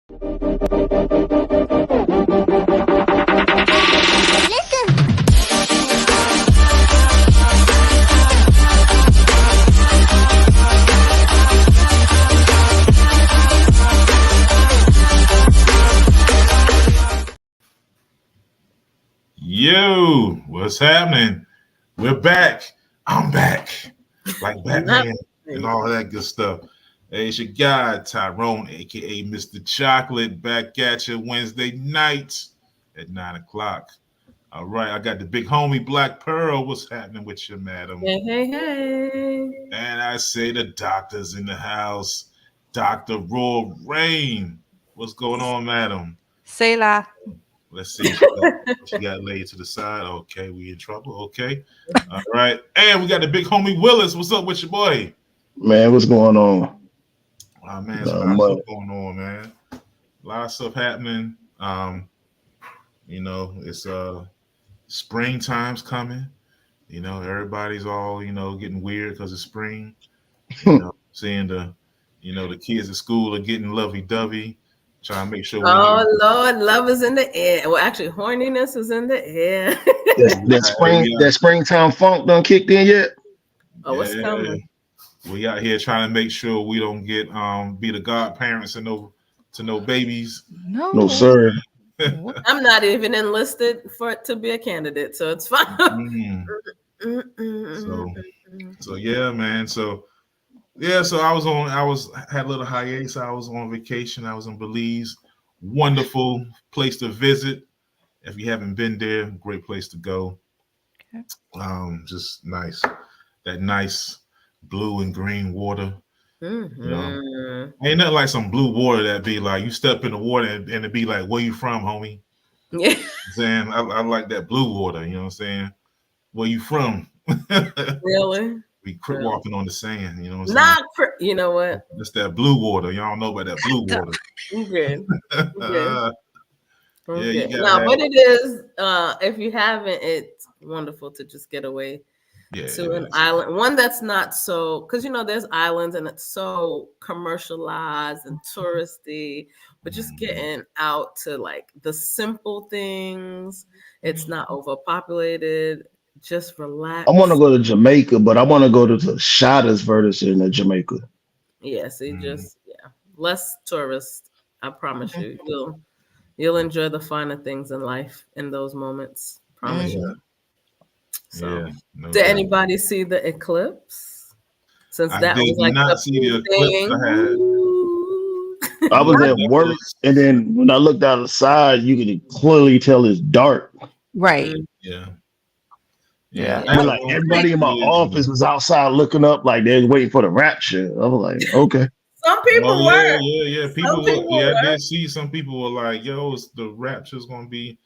Yo, what's happening? We're back. I'm back. Like Batman and all that good stuff. Hey, it's your guy, Tyrone, aka Mr. Chocolate, back at you Wednesday nights at 9 o'clock. All right, I got the big homie Black Pearl. What's happening with you, madam? Hey. And I say the doctor's in the house. Dr. Roy Rain. What's going on, madam? Say la. Let's see. She got laid to the side. Okay, we in trouble. Okay. All right. And we got the big homie Willis. What's up with your boy? Man, what's going on? Oh, man, there's a lot of stuff going on, man. A lot of stuff happening. It's springtime's coming. Everybody's all, getting weird because it's spring. Seeing the kids at school are getting lovey-dovey. Trying to make sure. Lord, love is in the air. Well, actually, horniness is in the air. that springtime funk done kicked in yet? Oh, what's coming? We out here trying to make sure we don't get be the godparents and no babies. No, sir. I'm not even enlisted to be a candidate, so it's fine. So yeah, man. So I had a little hiatus. I was on vacation. I was in Belize. Wonderful place to visit. If you haven't been there, great place to go. Okay. Just nice. That nice blue and green water. Mm-hmm. Ain't nothing like some blue water that be like you step in the water and it be like, where you from, homie? Yeah. I'm saying I like that blue water, you know what I'm saying? Where you from? Really? We crip walking on the sand, you know what I'm saying? You know what? It's that blue water. Y'all know about that blue water. I'm good. Yeah, no, but it is, if you haven't, it's wonderful to just get away to an island. One that's not so, because there's islands and it's so commercialized and touristy, but just getting out to like the simple things. It's not overpopulated. Just relax. I want to go to Jamaica, but I want to go to the Shottas version of Jamaica. Yeah, less tourists. I promise you, you'll enjoy the finer things in life in those moments. Promise you. So, did anybody see the eclipse? Since that was like not see the eclipse. I was at work, and then when I looked out the side, you could clearly tell it's dark. Right. Yeah. And like everybody in my office was outside looking up like they're waiting for the rapture. I was like, okay. Some people were. Yeah. I did see some people were like, yo, the rapture's gonna be.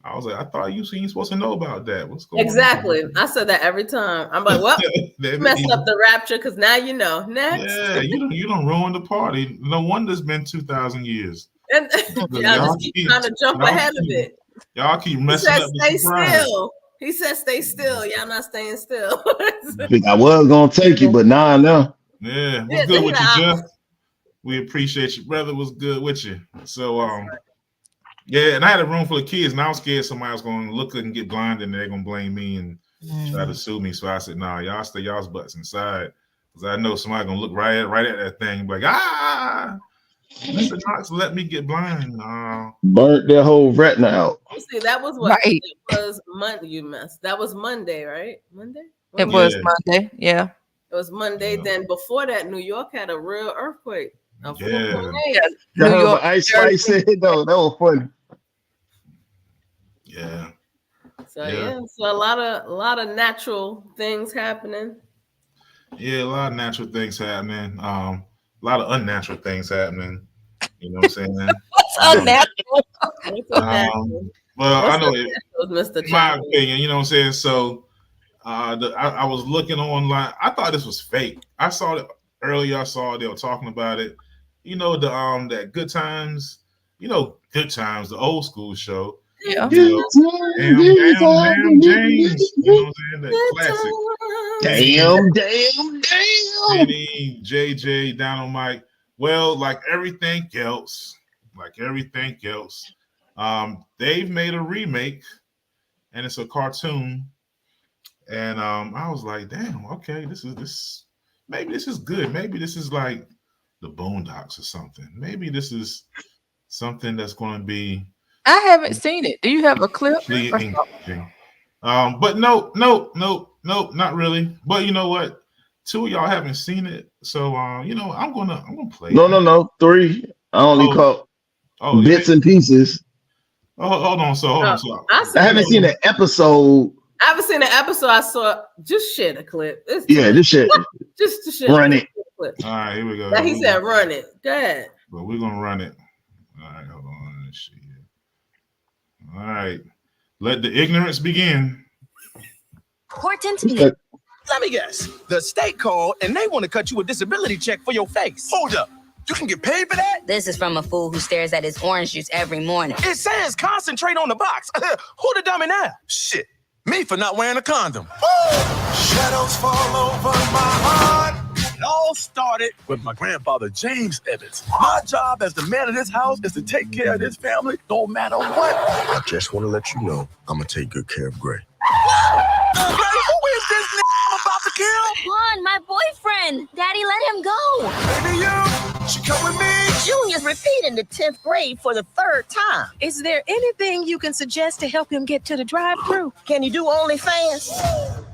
I was like, I thought you supposed to know about that. What's going on? Exactly. I said that every time. I'm like, well, messed up the rapture because now you know. Next. Yeah, you don't ruin the party. No wonder it's been 2,000 years. And y'all just keep trying to jump ahead of it. Y'all keep messing up the surprise. Still. He said, "Stay still." Y'all not staying still. I was gonna take you, but now I know. Yeah, what's good with you, Jeff? We appreciate you, brother. Was good with you. So, yeah, and I had a room full of kids, and I was scared somebody was gonna look and get blinded, and they're gonna blame me and try to sue me. So I said, "Nah, y'all stay y'all's butts inside, because I know somebody gonna look right at that thing, and be like, Mr. Knox, let me get blind." Burnt their whole retina out. You see, that was what it was Monday. You messed. That was Monday, right? Monday. It was Monday. Yeah. It was Monday. Yeah. Then before that, New York had a real earthquake. New York. Ice Spice said no. That was funny. Yeah. So so a lot of natural things happening. Yeah, a lot of natural things happening. A lot of unnatural things happening. You know what I'm saying? What's unnatural? Well, I know in my opinion, you know what I'm saying? So I was looking online. I thought this was fake. I saw it earlier. I saw they were talking about it. That Good Times, Good Times, the old school show. Yeah. Damn James. You know what I'm saying? That classic. Damn. Penny, JJ, Donald Mike. Well, like everything else, like everything else. They've made a remake, and it's a cartoon. And I was like, damn, okay, maybe this is good. Maybe this is like the Boondocks or something. Maybe this is something that's going to be. I haven't seen it. Do you have a clip? But no, not really. But you know what? 2 of y'all haven't seen it, so I'm gonna play. No, 3. I only caught bits and pieces. Hold on. I haven't seen an episode. I haven't seen an episode. I saw. Just share the clip. Just share. Just to share. Run it. All right, here we go. Like he said, run it. Go ahead. But we're gonna run it. All right, hold on. Let's see. All right, let the ignorance begin. Important. Let me guess. The state called and they want to cut you a disability check for your face. Hold up. You can get paid for that? This is from a fool who stares at his orange juice every morning. It says concentrate on the box. Who the dummy now? Shit. Me for not wearing a condom. Shadows fall over my heart. It all started with my grandfather, James Evans. My job as the man of this house is to take care of this family no matter what. I just want to let you know I'm going to take good care of Gray. Gray, who is this nigga I'm about to kill? Juan, my boyfriend. Daddy, let him go. Baby, you should come with me. Junior's repeating the 10th grade for the 3rd time. Is there anything you can suggest to help him get to the drive-thru? Can you do OnlyFans?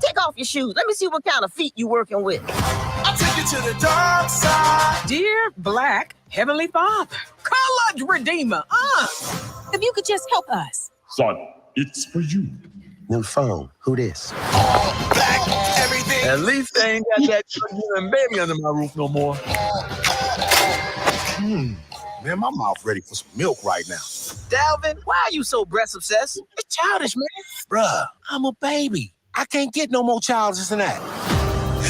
Take off your shoes. Let me see what kind of feet you working with. I'll take you to the dark side. Dear Black Heavenly Father, College Redeemer, if you could just help us. Son, it's for you. New phone. Who this? All black, everything. At least they ain't got that and baby under my roof no more. Man, my mouth ready for some milk right now. Dalvin, why are you so breast obsessed? It's childish, man. Bruh, I'm a baby. I can't get no more childish than that.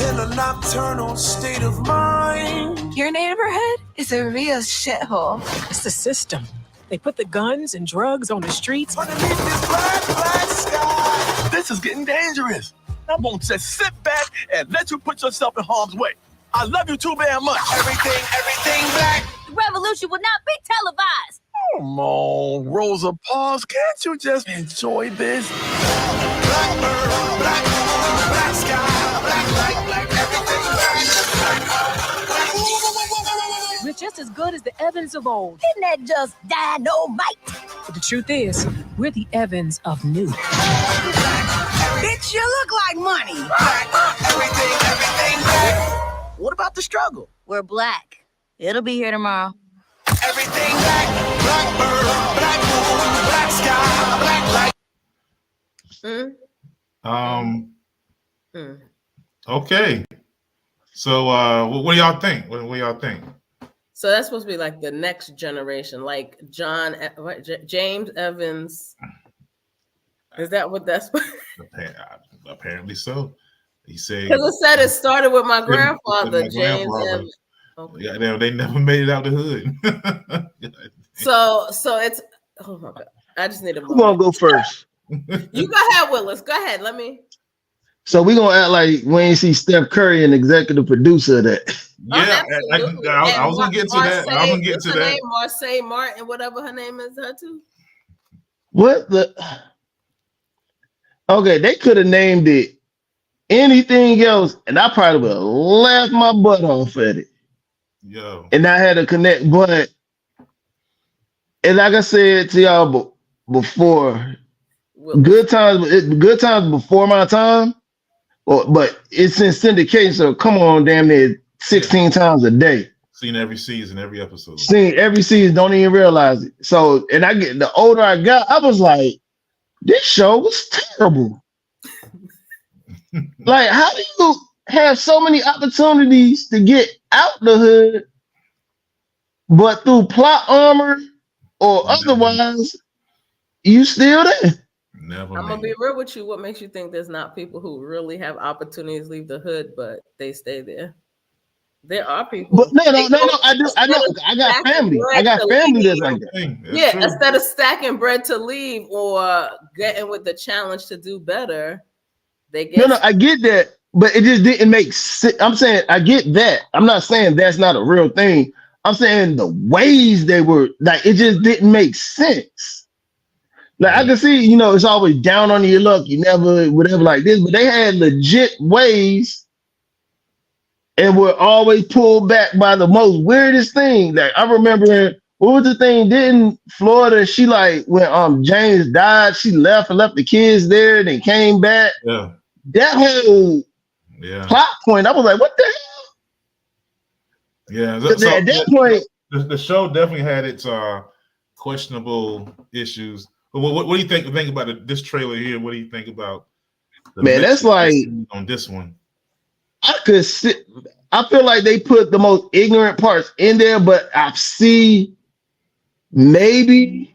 In a nocturnal state of mind. Your neighborhood is a real shithole. It's the system. They put the guns and drugs on the streets. Underneath this black sky. This is getting dangerous. I'm gonna just sit back and let you put yourself in harm's way. I love you too very much. Everything black. The revolution will not be televised. Come on, Rosa Parks, can't you just enjoy this? Blackbird, black sky, black, everything black. We're just as good as the Evans of old. Isn't that just dynamite? But the truth is, we're the Evans of new. Bitch, you look like money. Everything black. What about the struggle? We're black. It'll be here tomorrow. Everything black. Blackbird, black moon, black sky, black light. Okay. So what do y'all think? What do y'all think? So that's supposed to be like the next generation, like James Evans. Is that what that's? Apparently so. He said because it said it started with my grandfather, James Evans. Okay. Yeah, they never made it out the hood. so it's oh my god. I just need a moment. Who gonna go first? You go ahead, Willis. Go ahead. Let me. So we gonna act like we ain't see Steph Curry, an executive producer of that. Yeah, I was gonna get to that. I was gonna get to that. Marseille Martin, whatever her name is, her too. What the? Okay, they could have named it anything else, and I probably would have laughed my butt off at it. Yo. And I had to connect, but and like I said to y'all before, good times before my time. But it's in syndication, so come on, damn near 16 times a day. Seen every season, every episode. Seen every season, don't even realize it. So, and the older I got, I was like, this show was terrible. Like, how do you have so many opportunities to get out the hood, but through plot armor or otherwise, you still there? I'm gonna be real with you. What makes you think there's not people who really have opportunities to leave the hood, but they stay there? There are people. But no. I know. I got family. I got family that's like that. Yeah, true. Instead of stacking bread to leave or getting with the challenge to do better, they get. No, I get that, but it just didn't make sense. I'm saying I get that. I'm not saying that's not a real thing. I'm saying the ways they were like, it just didn't make sense. Like I can see, you know, it's always down on your luck. You never, whatever like this, but they had legit ways and were always pulled back by the most weirdest thing. Like I remember, what was the thing? Didn't Florida? She like when James died, she left and left the kids there, and then came back. Yeah, that whole plot point, I was like, what the hell? Yeah, so at that point, the show definitely had its questionable issues. But what do you think about this trailer here? What do you think about? Man, that's like on this one. I feel like they put the most ignorant parts in there, but I see maybe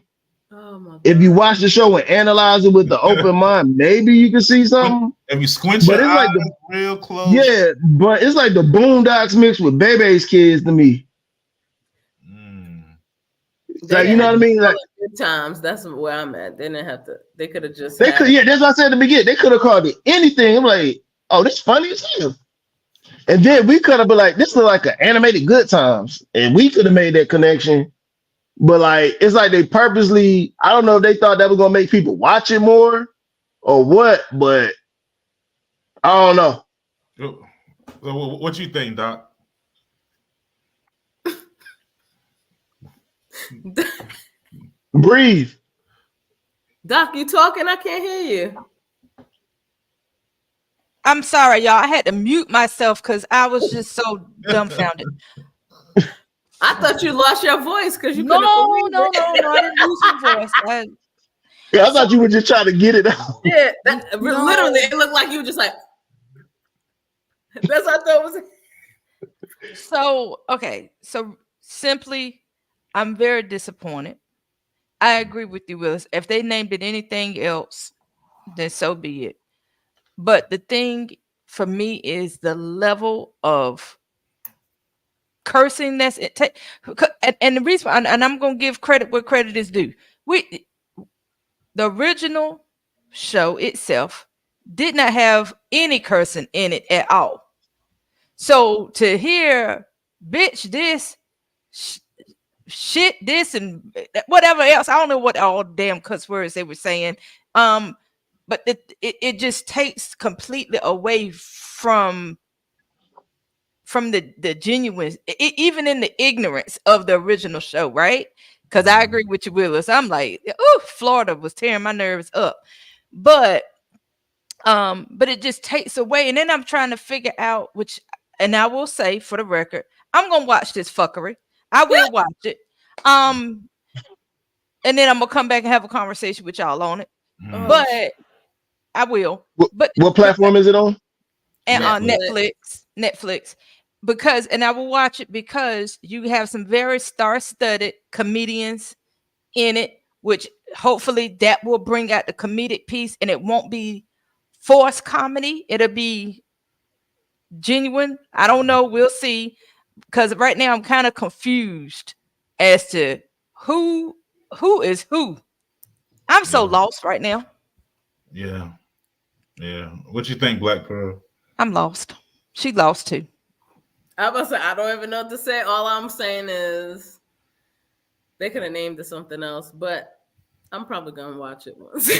if you watch the show and analyze it with the open mind, maybe you can see something. If you squint your eyes real close. Yeah, but it's like the Boondocks mixed with Bebe's Kids to me. Like, you know what I mean? Like good times. That's where I'm at. They didn't have to. They could have just. That's what I said at the beginning. They could have called it anything. I'm like, oh, this funny as hell. And then we could have been like, this look like an animated Good Times, and we could have made that connection. But like, it's like they purposely. I don't know if they thought that was gonna make people watch it more or what, but I don't know. What you think, Doc? Breathe. Doc, you talking? I can't hear you. I'm sorry, y'all. I had to mute myself because I was just so dumbfounded. I thought you lost your voice because you no, I didn't lose my voice. I thought you were just trying to get it out. Yeah, literally, it looked like you were just like. That's what I thought was. So okay, so simply, I'm very disappointed. I agree with you, Willis. If they named it anything else, then so be it. But the thing for me is the level of cursing that's it. And the reason, and I'm gonna give credit where credit is due. The original show itself did not have any cursing in it at all. So to hear bitch this, shit this, and whatever else, I don't know what all damn cuss words they were saying. But it just takes completely away from the genuine, even in the ignorance of the original show, right? Because I agree with you, Willis. I'm like, oh, Florida was tearing my nerves up, but it just takes away. And then I'm trying to figure out which, and I will say for the record, I'm gonna watch this fuckery. I will watch it. And then I'm gonna come back and have a conversation with y'all on it. But I will. But what platform is it on? And on Netflix. Because, and I will watch it because you have some very star-studded comedians in it, which hopefully that will bring out the comedic piece, and it won't be forced comedy. It'll be genuine. I don't know. We'll see. Because right now I'm kind of confused as to who is who. I'm so lost right now. Yeah. What you think, Black Pearl? I'm lost. She lost too. I was say I don't even know what to say. All I'm saying is they could have named it something else, but I'm probably gonna watch it once.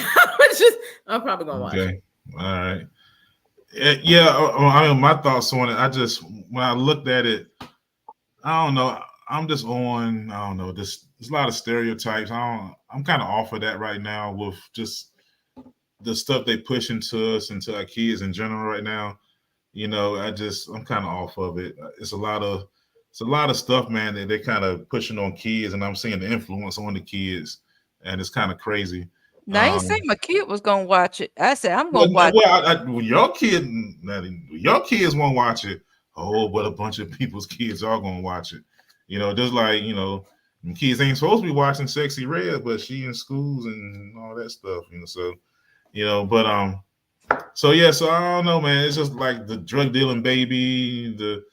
I'm probably gonna watch it. All right. Yeah, I mean, my thoughts on it. When I looked at it, I don't know. I'm just on. I don't know. There's a lot of stereotypes. I'm kind of off of that right now with just the stuff they push into us, into our kids in general right now. You know, I'm kind of off of it. It's a lot of stuff, man, that they're kind of pushing on kids, and I'm seeing the influence on the kids, and it's kind of crazy. Now, I ain't saying my kid was gonna watch it. I said I'm gonna watch it. Well, your kids won't watch it. Oh, but a bunch of people's kids are gonna watch it. You know, just like, you know, kids ain't supposed to be watching Sexy Red, but she in schools and all that stuff. You know, so you know, but so yeah, so I don't know, man. It's just like the drug dealing baby, the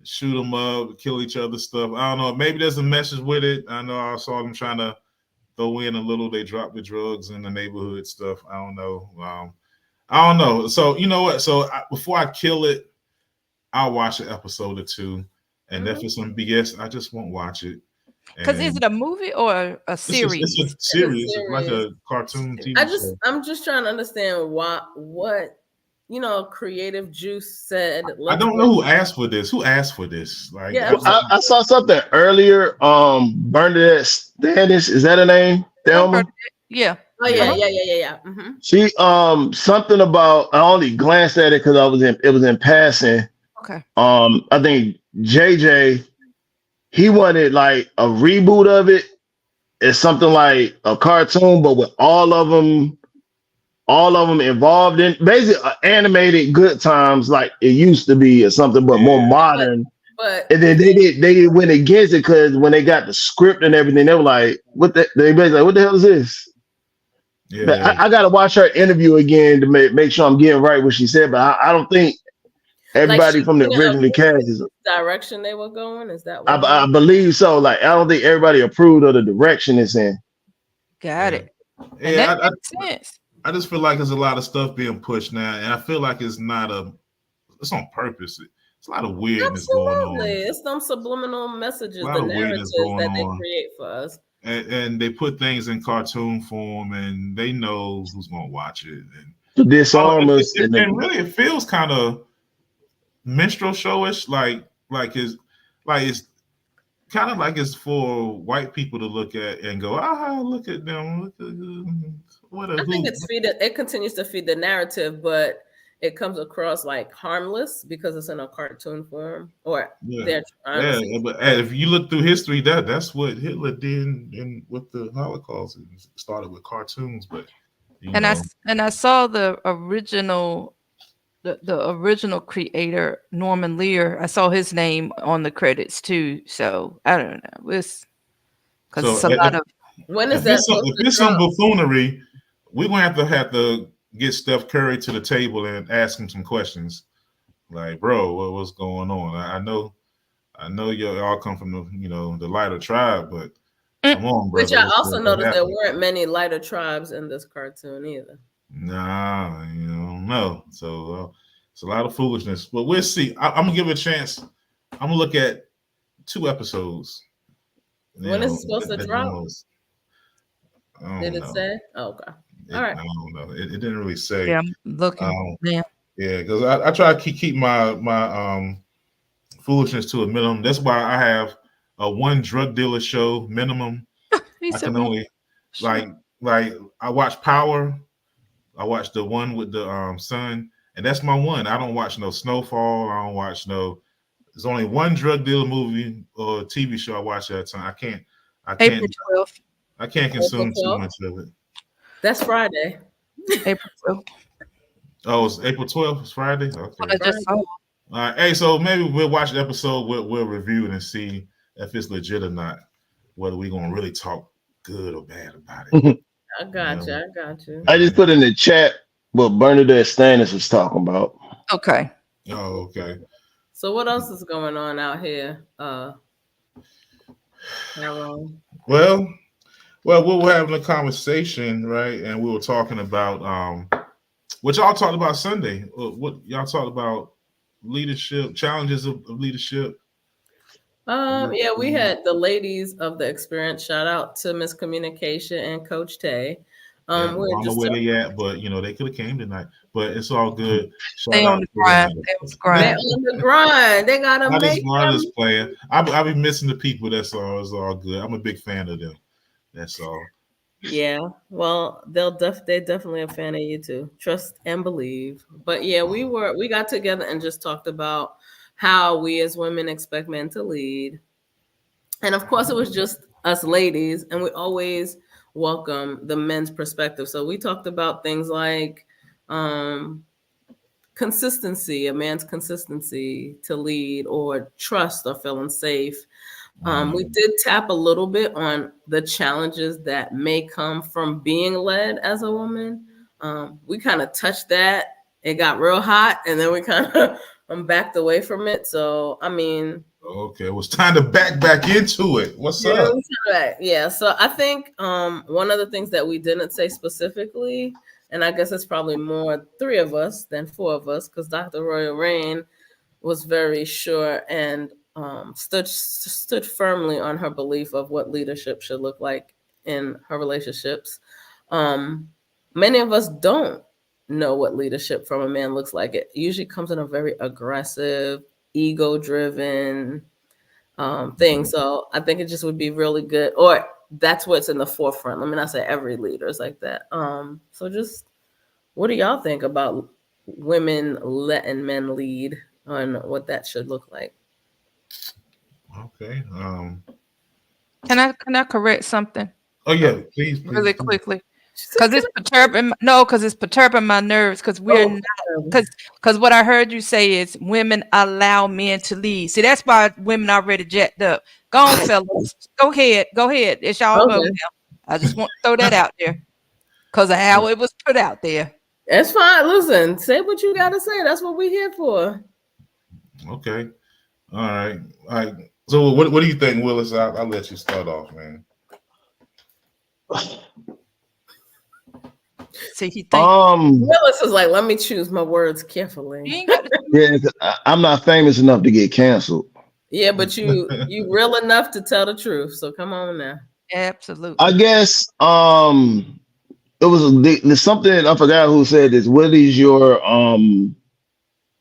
shoot them up, kill each other stuff. I don't know. Maybe there's a message with it. I know I saw them trying to throw in a little. They dropped the drugs in the neighborhood stuff. I don't know. I don't know. So you know what? So before I kill it, I'll watch an episode or two. And if it's some BS, I just won't watch it. Because is it a movie or a series? It's a series. It's like a cartoon TV show. I'm just trying to understand what creative juice said. I don't know who asked for this. Who asked for this? Like, yeah, I saw something earlier. Bernadette Stanis, is that her name? Thelma? Yeah. Oh yeah. Mm-hmm. She something about, I only glanced at it because it was in passing. Okay. I think JJ, he wanted like a reboot of it. It's something like a cartoon, but with all of them involved in basically animated Good Times like it used to be or something, but more modern. But and then they went against it because when they got the script and everything, they were like, they basically like, what the hell is this? Yeah. I gotta watch her interview again to make sure I'm getting right what she said, but I don't think everybody from the original cast is direction they were going. Is that what I believe so? Like I don't think everybody approved of the direction it's in. Got it. Yeah, that makes sense. I just feel like there's a lot of stuff being pushed now, and I feel like it's on purpose. It's a lot of weirdness going on. It's some subliminal messages, the narratives that they create for us. And they put things in cartoon form, and they know who's gonna watch it. And to disarm us. And really, it feels kind of minstrel showish, like it's kind of like it's for white people to look at and go, look at them. I think it continues to feed the narrative, but it comes across like harmless because it's in a cartoon form. Or they're trying but if you look through history, that's what Hitler did with the Holocaust. It started with cartoons, but I saw the original. The original creator, Norman Lear, I saw his name on the credits too. So I don't know. It's because it's a lot of. When is that? If it's some buffoonery, we're gonna have to get Steph Curry to the table and ask him some questions. Like, bro, what's going on? I know you all come from the lighter tribe, but come on, brother. Which I also noticed there weren't many lighter tribes in this cartoon either. Nah, no. So it's a lot of foolishness, but we'll see. I'm gonna give it a chance. I'm gonna look at 2 episodes. When is it supposed to drop? Did it say? Oh, okay. All right. I don't know. It didn't really say. Yeah, I'm looking. Yeah, because I try to keep my foolishness to a minimum. That's why I have a 1 drug dealer show minimum. I can only like I watch Power. I watched the one with the son, and that's my one. I don't watch no Snowfall. I don't watch no. There's only 1 drug dealer movie or TV show I watch at a time. I can't. April 12th. I can't consume too much of it. That's Friday. April 12th. Oh, it's April 12th. It's Friday. Okay. I just saw. All right. Hey, so maybe we'll watch the episode. We'll review it and see if it's legit or not. Whether we're gonna really talk good or bad about it. I got you. I just put in the chat what Bernadette Stanis was talking about. Okay. Oh, okay. So what else is going on out here? Well, we were having a conversation, right? And we were talking about what y'all talked about Sunday. What y'all talked about leadership, challenges of leadership. Yeah, we had the ladies of the experience. Shout out to Miss Communication and Coach Tay. I don't know where they at, but they could have came tonight. But it's all good. They on the grind. They're on the grind. They gotta make them. Playing. I be missing the people. That's all. It's all good. I'm a big fan of them. That's all. Yeah. Well, they're definitely a fan of you too. Trust and believe. But yeah, we got together and just talked about how we as women expect men to lead. And of course, it was just us ladies, and we always welcome the men's perspective. So we talked about things like consistency, a man's consistency to lead, or trust, or feeling safe. We did tap a little bit on the challenges that may come from being led as a woman. We kind of touched that. It got real hot, and then we kind of backed away from it. So, I mean, okay, it was time to back into it. What's up? Yeah. So I think one of the things that we didn't say specifically, and I guess it's probably more 3 of us than 4 of us, because Dr. Royal Rain was very sure and stood firmly on her belief of what leadership should look like in her relationships. Many of us don't know what leadership from a man looks like. It usually comes in a very aggressive, ego-driven thing. So I think it just would be really good, or that's what's in the forefront. Let me not say every leader is like that. So just what do y'all think about women letting men lead on what that should look like? Okay. Can I correct something? Oh yeah, please. Really quickly. Because it's perturbing my nerves, because we're not, because what I heard you say is women allow men to lead. See, that's why women already jacked up. Go on, fellas. Go ahead. It's y'all go now. I just want to throw that out there because of how it was put out there. It's fine. Listen, say what you gotta say. That's what we're here for. Okay. All right. So what do you think, Willis? I'll let you start off, man. See, he Willis is like, let me choose my words carefully. Yeah, I'm not famous enough to get canceled. Yeah, but you real enough to tell the truth. So come on now. Absolutely. I guess it was there's something I forgot who said this. What is your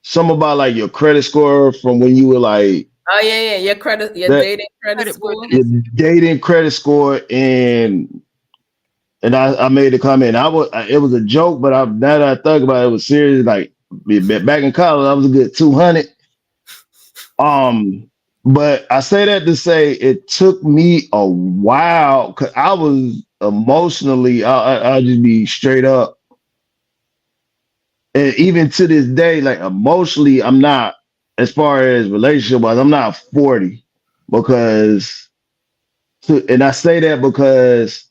something about like your credit score from when you were like? Oh yeah, your dating credit score. Your dating credit score, and I made a comment. It was a joke, but now that I think about it, it was serious. Like back in college, I was a good 200. But I say that to say it took me a while because I was emotionally. I'll just be straight up, and even to this day, like emotionally, I'm not. As far as relationship wise, I'm not 40 because, and I say that because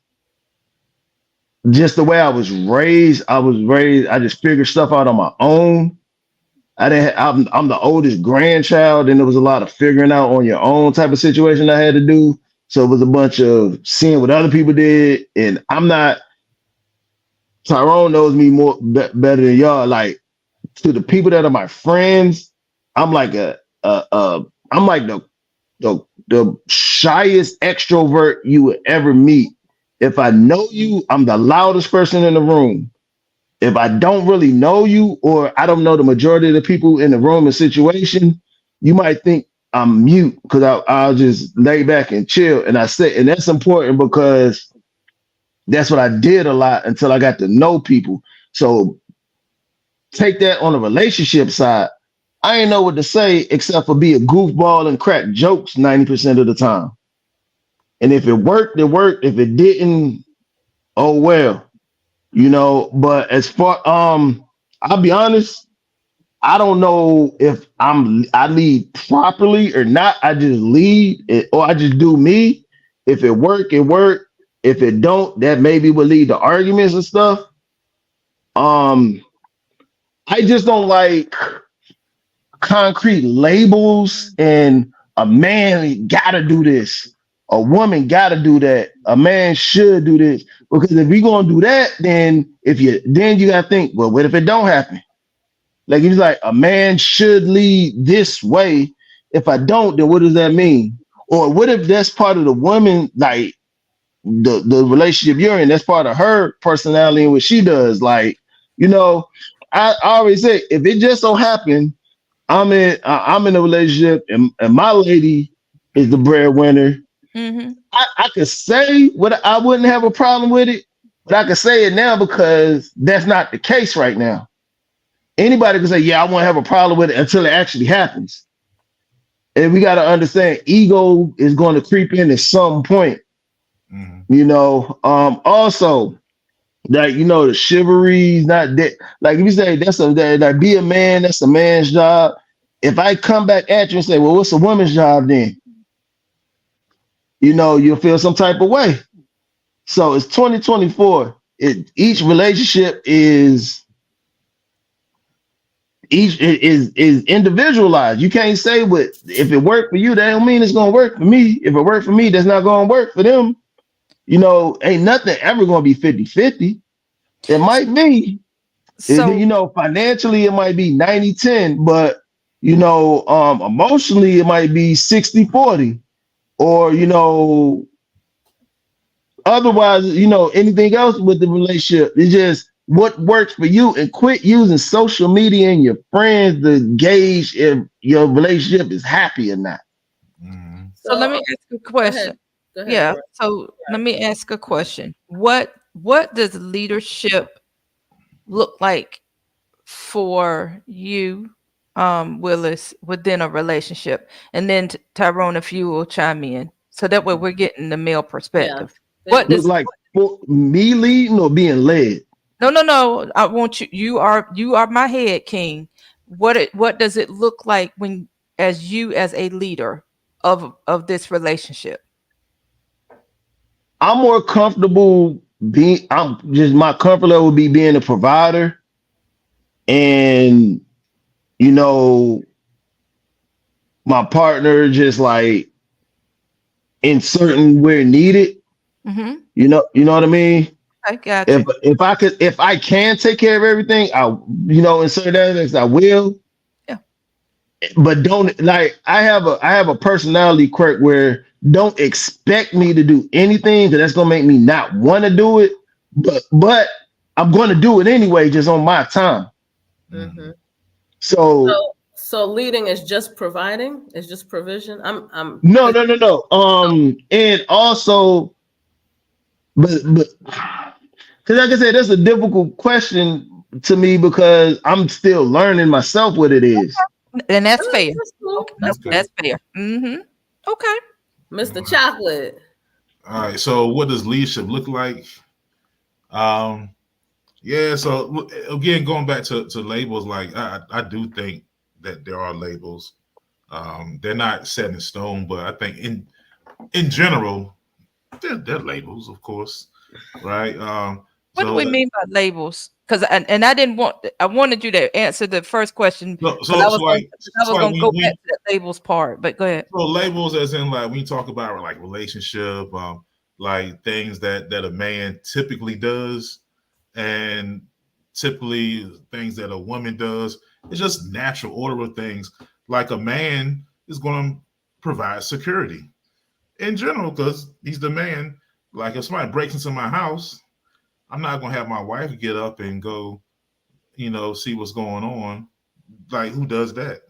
just the way I was raised, I just figured stuff out on my own. I'm the oldest grandchild, and there was a lot of figuring out on your own type of situation I had to do. So it was a bunch of seeing what other people did, and I'm not. Tyrone knows me more better than y'all. Like to the people that are my friends, I'm like I'm like the shyest extrovert you would ever meet. If I know you, I'm the loudest person in the room. If I don't really know you, or I don't know the majority of the people in the room and situation, you might think I'm mute because I'll just lay back and chill. And and that's important because that's what I did a lot until I got to know people. So take that on the relationship side. I ain't know what to say except for be a goofball and crack jokes 90% of the time. And if it worked, it worked. If it didn't, oh well. But as far I'll be honest, I don't know if I lead properly or not. I just lead it, or I just do me. If it work, it work. If it don't, that maybe will lead to arguments and stuff. I just don't like concrete labels, and a man gotta do this, a woman gotta do that, a man should do this. Because if we gonna do that, then you gotta think, well, what if it don't happen? Like it's like a man should lead this way. If I don't, then what does that mean? Or what if that's part of the woman, like the relationship you're in, that's part of her personality and what she does. Like, I always say if it just so happen I'm in a relationship and my lady is the breadwinner. Mm-hmm. I could say I wouldn't have a problem with it, but I could say it now because that's not the case right now. Anybody can say, yeah, I won't have a problem with it until it actually happens. And we got to understand ego is going to creep in at some point. Mm-hmm. Also, like, the chivalry is not that. Like if you say that be a man, that's a man's job. If I come back at you and say, well, what's a woman's job then? You'll feel some type of way. So it's 2024. Each relationship is individualized. You can't say if it worked for you, that don't mean it's gonna work for me. If it worked for me, that's not gonna work for them. Ain't nothing ever gonna be 50-50. It might be. So, financially it might be 90-10, but you know, emotionally it might be 60-40, or you know, otherwise, you know, anything else with the relationship. It's just what works for you, and quit using social media and your friends to gauge if your relationship is happy or not. So let me ask a question. Go ahead, Yeah. Laura. So let me ask a question. What does leadership look like for you, Willis, within a relationship? And then Tyrone, if you will chime in, so that way we're getting the male perspective. What Look does like for me leading or being led? No. I want you. You are my head king. What does it look like when as a leader of this relationship? I'm more comfortable being. I'm just my comfort level would be being a provider, and you know, my partner just like inserting where needed. Mm-hmm. You know what I mean. I got you. If I can take care of everything, in certain aspects I will. Yeah. But don't, like, I have a personality quirk where don't expect me to do anything, because that's gonna make me not want to do it. But I'm gonna do it anyway, just on my time. Mm-hmm. So leading is just providing, it's just provision. I'm no. And also, but because like I said, that's a difficult question to me because I'm still learning myself what it is. And that's fair. That's fair. Mm-hmm. Okay. Mr. Chocolate. All right. So what does leadership look like? Yeah. So again, going back to labels, like I do think that there are labels. They're not set in stone, but I think in general, they're labels, of course, right? What do we mean by labels? Because I wanted you to answer the first question. I was going to go back to the labels part, but go ahead. So labels, as in like when you talk about like relationship, like things that a man typically does, and typically things that a woman does. It's just natural order of things. Like a man is going to provide security in general because he's the man. Like if somebody breaks into my house, I'm not going to have my wife get up and go, see what's going on. Like who does that?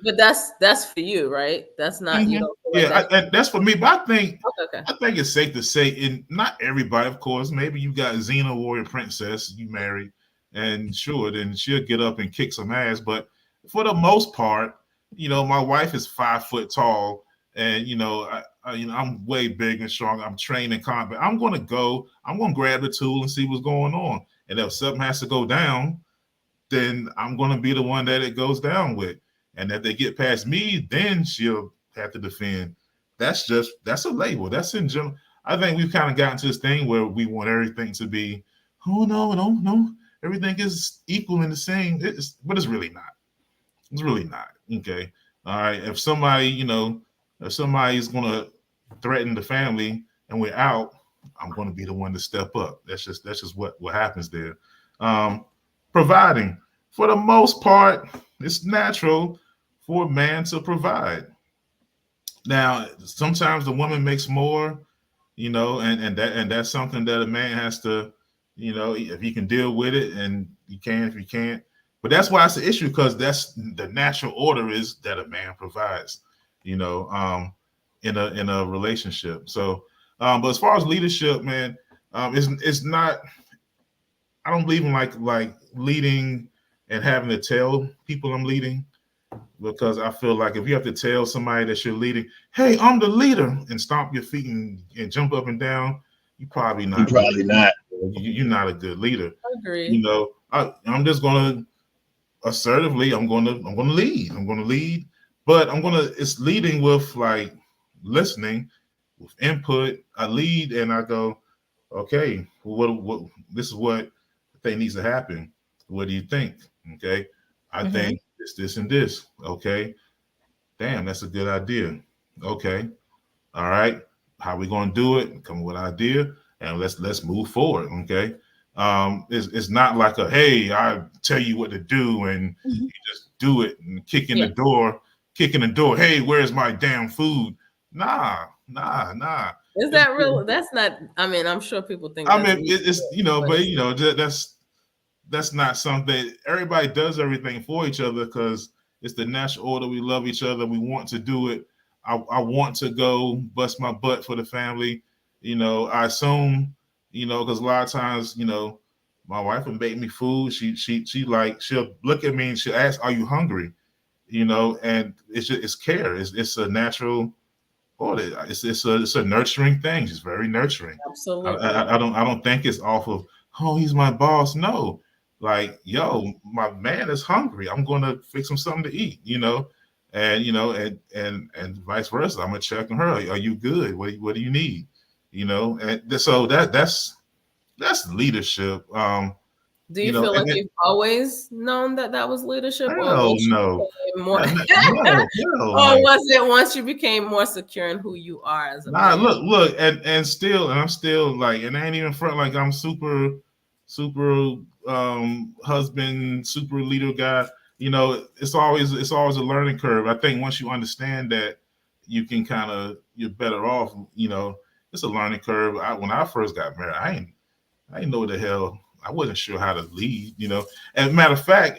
But that's for you, right? That's not Mm-hmm. you don't feel like that's for me. But I think okay. I think it's safe to say, and not everybody, of course. Maybe you got Xena Warrior Princess, you married, and sure, then she'll get up and kick some ass. But for the most part, my wife is 5 foot tall, and I'm way big and strong. I'm trained in combat. I'm going to grab the tool and see what's going on. And if something has to go down, then I'm going to be the one that it goes down with. And if they get past me, then she'll have to defend. That's a label. That's in general. I think we've kind of gotten to this thing where we want everything to be, oh, no. Everything is equal and the same. But it's really not. It's really not. Okay. All right. If somebody's going to threaten the family and we're out, I'm going to be the one to step up. That's just what happens there. Providing, for the most part, it's natural for a man to provide. Now, sometimes the woman makes more, and that's something that a man has to, if he can deal with it, and you can if you can't. But that's why it's an issue, because that's the natural order is that a man provides, in a relationship. So, but as far as leadership, man, it's not. I don't believe in like leading and having to tell people I'm leading, because I feel like if you have to tell somebody that you're leading, hey, I'm the leader, and stomp your feet and jump up and down, you're probably not. You're not a good leader. I agree. I'm just gonna assertively. I'm gonna lead. I'm gonna lead, but it's leading with like listening, with input. I lead and I go, okay, what this is what I think needs to happen. What do you think? Okay, I think this, and this. Okay, damn, that's a good idea. Okay, all right, how we gonna do it? Come with an idea, and let's move forward. Okay, It's not like a, hey, I tell you what to do and you just do it and kicking the door. Hey, where's my damn food? Nah. Is that real? That's not. I mean, I'm sure people think. I mean, it's but that's not something. Everybody does everything for each other because it's the natural order. We love each other. We want to do it. I want to go bust my butt for the family. I assume, because a lot of times, my wife will make me food. She'll look at me and she'll ask, "Are you hungry?" And it's care. It's a natural order. It's a nurturing thing. It's very nurturing. Absolutely. I don't think it's off of, oh, he's my boss. No, like, yo, my man is hungry. I'm gonna fix him something to eat. And vice versa. I'm gonna check on her. Are you good? What do you need? And so that's leadership. Do you feel like you've always known that was leadership? No. Or was it once you became more secure in who you are as a man? Look, and I'm still like, and I ain't even front like I'm super husband, super leader guy. It's always a learning curve. I think once you understand that, you can you're better off. It's a learning curve. When I first got married, I didn't know what the hell. I wasn't sure how to lead. And matter of fact,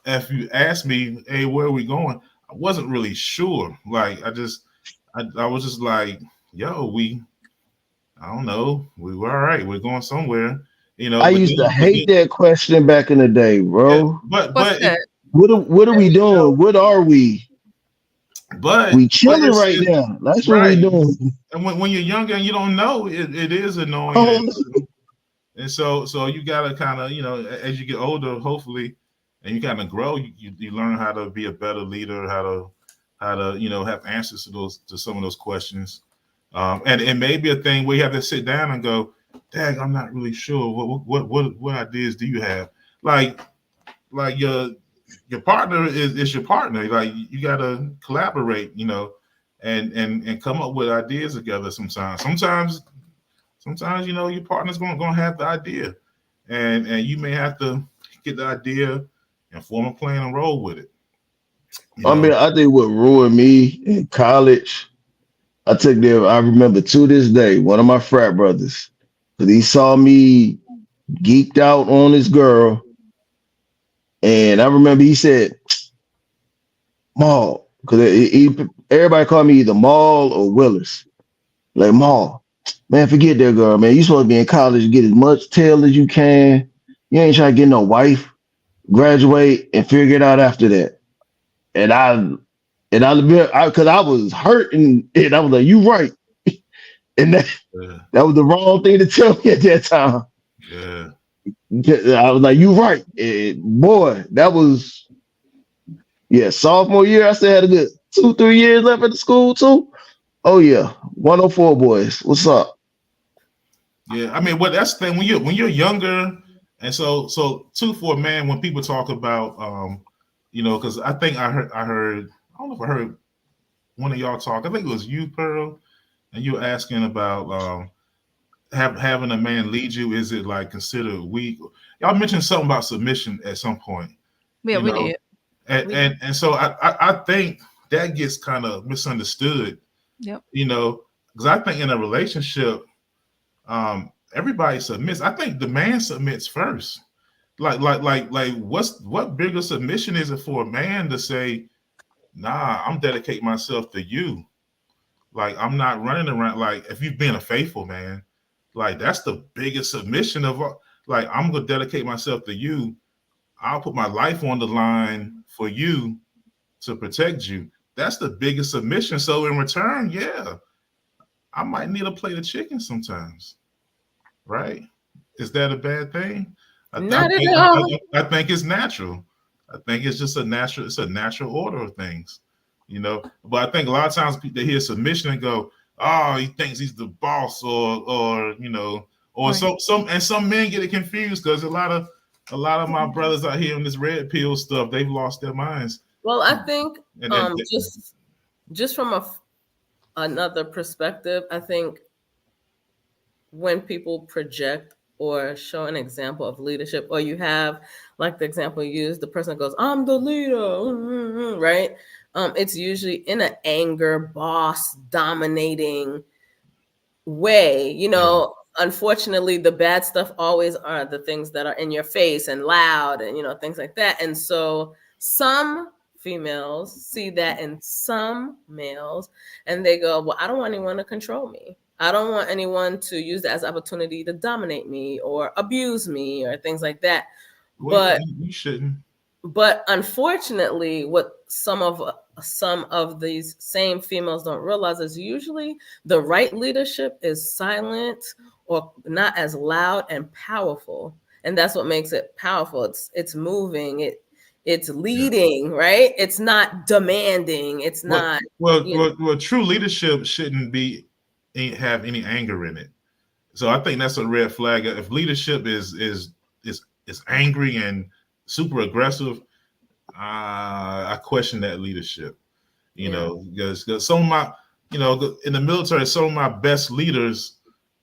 if you asked me, hey, where are we going? I wasn't really sure. Like I was just like, yo, I don't know. We were all right. We're going somewhere. I used to hate that question back in the day, bro. Yeah, but what are we doing? What are we? But we chilling right now. That's what we doing. And when you're younger and you don't know, it is annoying. And so you gotta kind of, as you get older, hopefully, and you kind of grow, you learn how to be a better leader, how to have answers to some of those questions. And it may be a thing where you have to sit down and go, dang, I'm not really sure. What ideas do you have? Like your partner is your partner. Like you gotta collaborate, and come up with ideas together. Sometimes your partner's gonna have the idea, and you may have to get the idea and form a plan and roll with it. I mean, I think what ruined me in college, I remember to this day, one of my frat brothers, because he saw me geeked out on this girl, and I remember he said, Maul, because everybody called me either Maul or Willis. Like, Maul, man, forget that girl, man. You supposed to be in college, get as much tail as you can. You ain't trying to get no wife, graduate, and figure it out after that. And because I was hurting, and I was like, you right. And that was the wrong thing to tell me at that time. Yeah. I was like, you right. And boy, that was, sophomore year. I still had a good 2-3 years left at the school too. Oh yeah, 104 boys. What's up? Yeah, I mean, that's the thing when you're younger, and so too, for a man, when people talk about because I think I heard I don't know if I heard one of y'all talk. I think it was you, Pearl, and you were asking about having a man lead you. Is it like considered weak? Y'all mentioned something about submission at some point. Yeah, we did. And so I think that gets kind of misunderstood. Yep. Because I think in a relationship, everybody submits. I think the man submits first. Like what bigger submission is it for a man to say, nah, I'm dedicating myself to you. Like I'm not running around. Like if you've been a faithful man, like that's the biggest submission of all. Like I'm gonna dedicate myself to you. I'll put my life on the line for you to protect you. That's the biggest submission. So in return, I might need a plate of chicken sometimes, right? Is that a bad thing? Not at all. I think it's natural. I think it's just it's a natural order of things, But I think a lot of times they hear submission and go, oh, he thinks he's the boss, or right. Some men get it confused because a lot of my brothers out here in this red pill stuff, they've lost their minds. Well, I think just from another perspective, I think when people project or show an example of leadership, or you have like the example you used, the person goes, I'm the leader, right? It's usually in an anger, boss dominating way. You know, unfortunately, the bad stuff always are the things that are in your face and loud and, you know, things like that. And so some females see that in some males and they go, well, I don't want anyone to control me. I don't want anyone to use that as opportunity to dominate me or abuse me or things like that. Well, but you shouldn't. But unfortunately, what some of these same females don't realize is usually the right leadership is silent or not as loud and powerful, and that's what makes it powerful. It's moving. It's leading, right? It's not demanding. It's not. Well, true leadership shouldn't have any anger in it. So I think that's a red flag. If leadership is angry and super aggressive, I question that leadership. You know, because some of my, you know, in the military, some of my best leaders,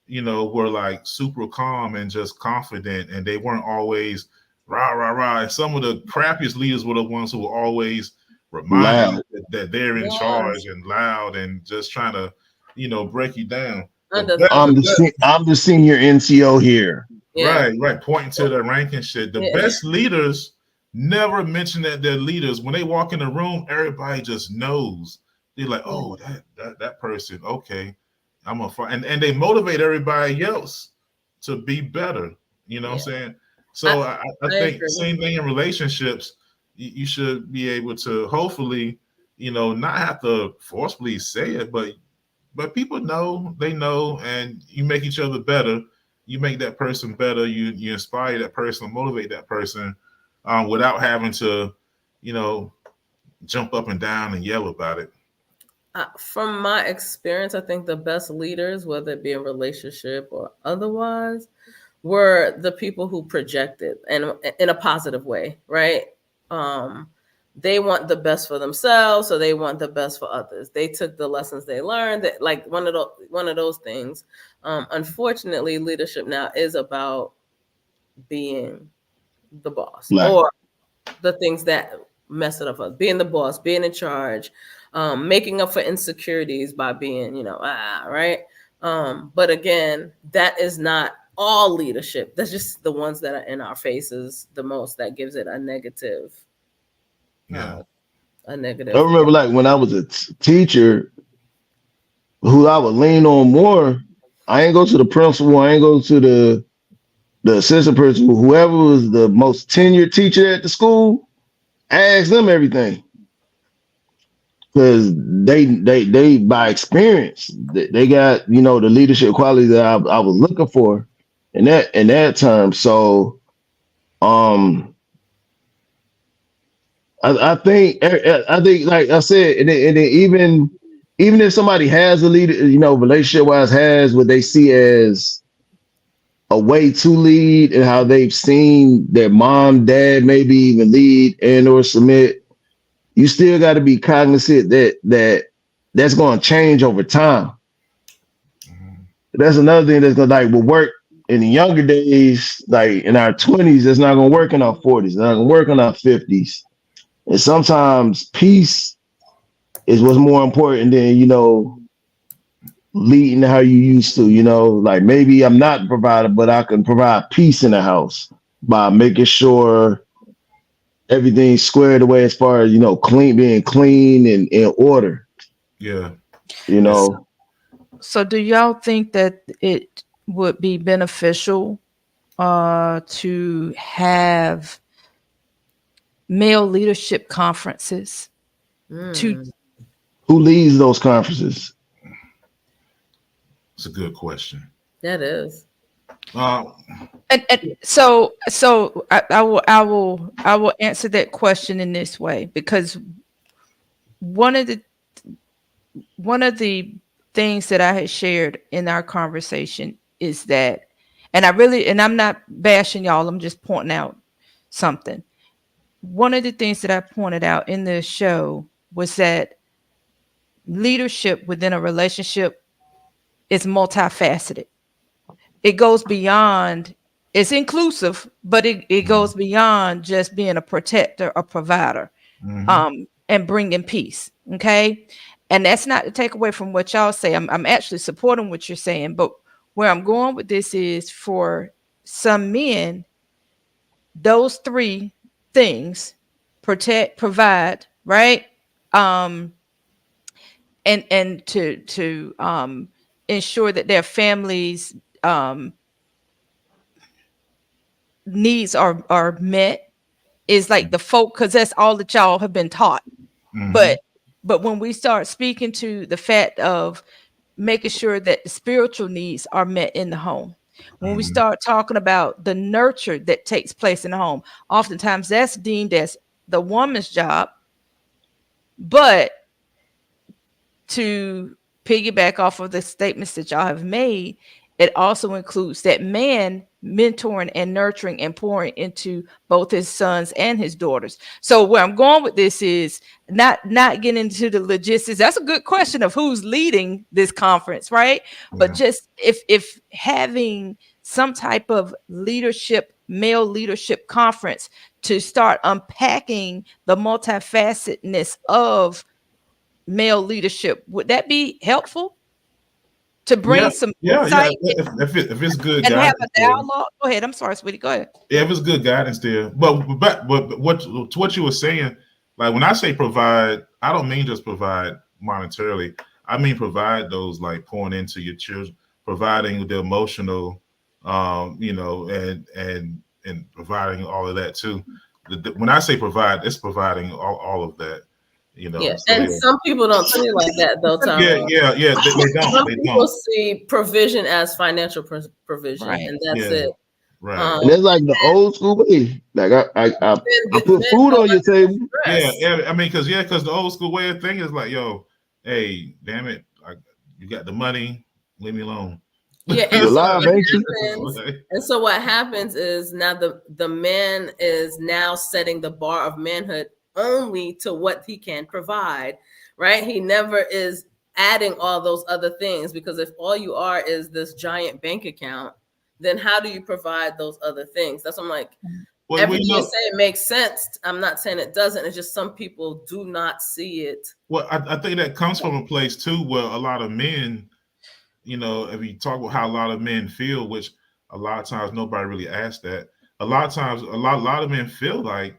you know, were like super calm and just confident, and they weren't always rah rah rah. And some of the crappiest leaders were the ones who were always reminding that they're in charge and loud and just trying to, you know, break you down. I'm the senior NCO here. Right. Pointing to the rank and shit. The best leaders never mention that they're leaders. When they walk in the room, everybody just knows. They're like, oh, that person, okay, I'm gonna fight. And they motivate everybody else to be better. You know what I'm saying? So I think same thing in relationships. You should be able to hopefully, you know, not have to forcefully say it, but people know, they know, and you make each other better. You make that person better. You inspire that person, motivate that person, without having to, you know, jump up and down and yell about it. From my experience, I think the best leaders, whether it be a relationship or otherwise, were the people who projected and in a positive way, right? They want the best for themselves, so they want the best for others. They took the lessons they learned, that like one of those things. Unfortunately, leadership now is about being the boss or the things that mess it up. Being the boss, being in charge, making up for insecurities by being, you know, right. But again, that is not all leadership. That's just the ones that are in our faces the most that gives it a negative. A negative. I remember like when I was a teacher, who I would lean on more. I ain't go to the principal. I ain't go to the assistant principal. Whoever was the most tenured teacher at the school, I asked them everything, because they by experience they got, you know, the leadership quality that I was looking for in that term. So I think like I said, and even if somebody has a leader, you know, relationship wise has what they see as a way to lead and how they've seen their mom, dad maybe even lead and or submit, you still got to be cognizant that's going to change over time. That's another thing that's going to will work in the younger days, like in our 20s. It's not going to work in our 40s. It's not going to work in our 50s. And sometimes peace is what's more important than, you know, leading how you used to. You know, like maybe I'm not a provider, but I can provide peace in the house by making sure everything's squared away as far as, you know, being clean and in order. Yeah. You know. So do y'all think that it would be beneficial to have male leadership conferences? Who leads those conferences? It's a good question. That is. And so I will answer that question in this way, because one of the things that I had shared in our conversation is that, and I'm not bashing y'all, I'm just pointing out something. One of the things that I pointed out in the show was that leadership within a relationship is multifaceted. It goes beyond It's inclusive, but it goes beyond just being a protector or provider, and bringing peace. Okay. And that's not to take away from what y'all say. I'm actually supporting what you're saying, but where I'm going with this is for some men, those three things: protect, provide, right? And to ensure that their families needs are met is like the folk, because that's all that y'all have been taught. But when we start speaking to the fact of making sure that the spiritual needs are met in the home, when we start talking about the nurture that takes place in the home, oftentimes that's deemed as the woman's job. But to piggyback off of the statements that y'all have made, it also includes that man mentoring and nurturing and pouring into both his sons and his daughters. So where I'm going with this is not getting into the logistics. That's a good question of who's leading this conference, right? Yeah. But just if having some type of leadership, male leadership conference to start unpacking the multifacetedness of male leadership, would that be helpful? To bring some insight, if it's good, and have a dialogue. Go ahead. I'm sorry, sweetie. Go ahead. Yeah, if it's good guidance there. But what you were saying, like when I say provide, I don't mean just provide monetarily. I mean provide those, like pouring into your children, providing the emotional, and providing all of that too. When I say provide, it's providing all of that. Yeah, so and some people don't see it like that, though, Tom. Yeah, they don't. Some people see provision as financial provision, right. And that's it. Right. And that's like the old school way. Like I put food on your table. Yeah. I mean, because the old school way of thinking is like, yo, hey, damn it, you got the money, leave me alone. Yeah, and so what happens is now the man is now setting the bar of manhood only to what he can provide, right? He never is adding all those other things, because if all you are is this giant bank account, then how do you provide those other things? That's what I'm like, everything you say it makes sense. I'm not saying it doesn't. It's just some people do not see it. Well, I think that comes from a place too where a lot of men, if you talk about how a lot of men feel, which a lot of times nobody really asks that. A lot of times, a lot of men feel like,